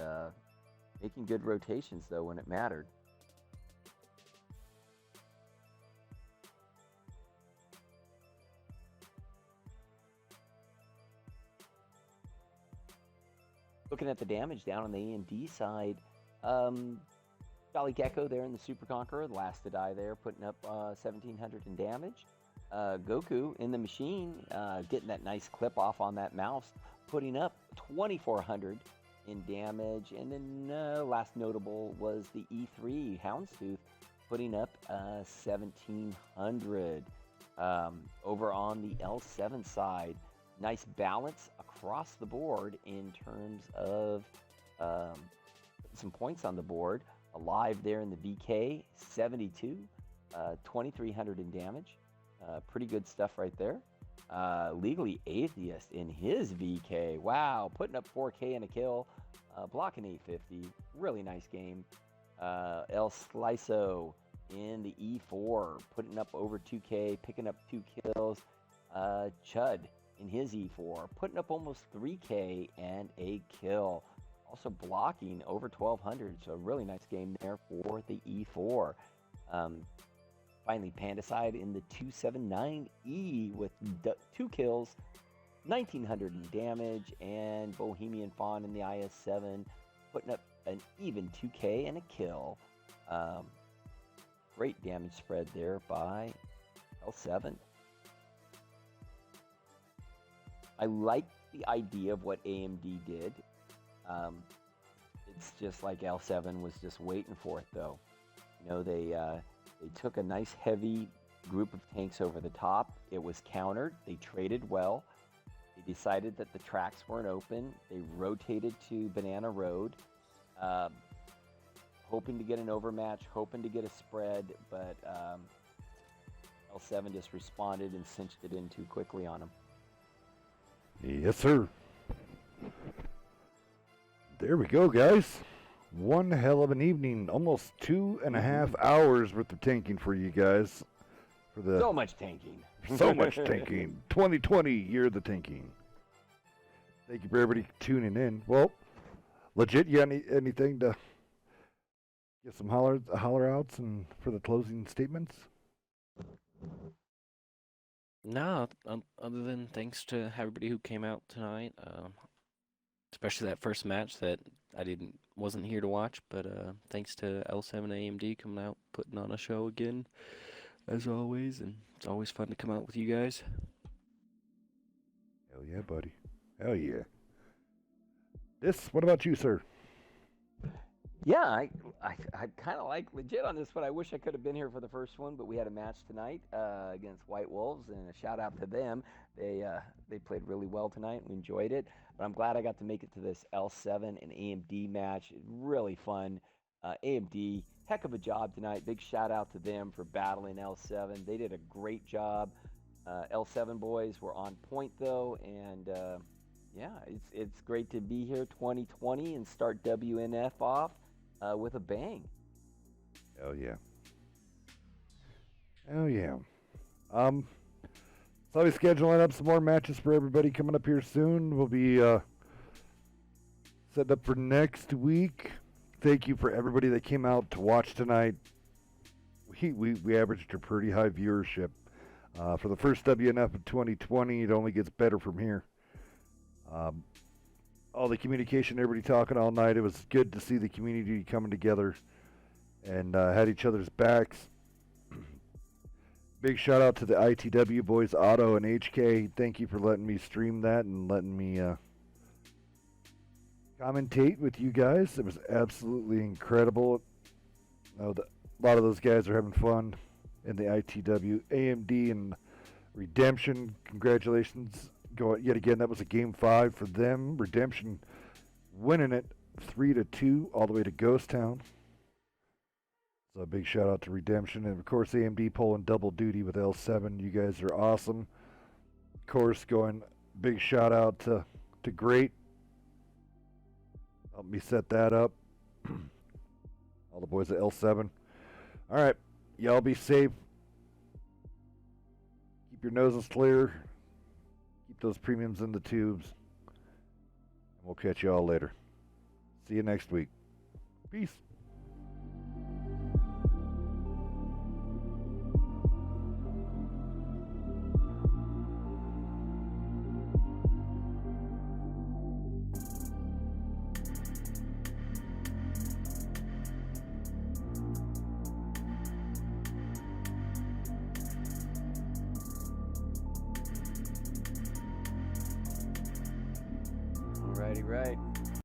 making good rotations, though, when it mattered. Looking at the damage down on the AMD side, Jolly Gecko there in the Super Conqueror, the last to die there, putting up 1,700 in damage. Goku in the Machine, getting that nice clip off on that mouse, putting up 2,400 in damage. And then last notable was the E3 Houndstooth, putting up 1,700. Over on the L7 side, nice balance across the board in terms of some points on the board. Alive there in the VK, 72, 2,300 in damage. Pretty good stuff right there. Legally Atheist in his VK. Wow, putting up 4K and a kill, blocking 850. Really nice game. El Sliso in the E4, putting up over 2K, picking up 2 kills. Chud in his E4, putting up almost 3K and a kill. Also blocking over 1,200, so a really nice game there for the E4. Finally, Panda Side in the 279E with 2 kills, 1,900 in damage, and Bohemian Fawn in the IS-7 putting up an even 2K and a kill. Great damage spread there by L7. I like the idea of what AMD did. It's just like L7 was just waiting for it, though. You know, they took a nice heavy group of tanks over the top. It was countered. They traded well. They decided that the tracks weren't open. They rotated to Banana Road, hoping to get an overmatch, hoping to get a spread, but L7 just responded and cinched it in too quickly on them. Yes, sir. There we go, guys. One hell of an evening. Almost 2.5 hours worth of tanking for you guys. For the So much tanking. so much tanking. 2020, year of the tanking. Thank you for everybody tuning in. Well, legit, you got anything to get some holler outs and for the closing statements? No, other than thanks to everybody who came out tonight, especially that first match that I wasn't here to watch, but thanks to L7 AMD coming out, putting on a show again, as always, and it's always fun to come out with you guys. Hell yeah, buddy. Hell yeah. What about you, sir? Yeah, I kind of like legit on this one. I wish I could have been here for the first one, but we had a match tonight against White Wolves, and a shout out to them. They played really well tonight. We enjoyed it, but I'm glad I got to make it to this L7 and AMD match. Really fun. AMD, heck of a job tonight. Big shout out to them for battling L7. They did a great job. L7 boys were on point though, and yeah, it's great to be here 2020 and start WNF off with a bang. Hell yeah. Hell yeah. So I'll be scheduling up some more matches for everybody coming up here soon. We'll be set up for next week. Thank you for everybody that came out to watch tonight. We averaged a pretty high viewership. For the first WNF of 2020, it only gets better from here. All the communication, everybody talking all night. It was good to see the community coming together and had each other's backs. Big shout out to the ITW boys, Otto and HK. Thank you for letting me stream that and letting me commentate with you guys. It was absolutely incredible. A lot of those guys are having fun in the ITW. AMD and Redemption, congratulations. Yet again, that was a game 5 for them. Redemption winning it 3-2 all the way to Ghost Town. So a big shout out to Redemption. And of course, AMD pulling double duty with L7. You guys are awesome. Of course, going big shout out to Great. Help me set that up. All the boys at L7. All right. Y'all be safe. Keep your noses clear. Keep those premiums in the tubes. And we'll catch you all later. See you next week. Peace. Alrighty, right.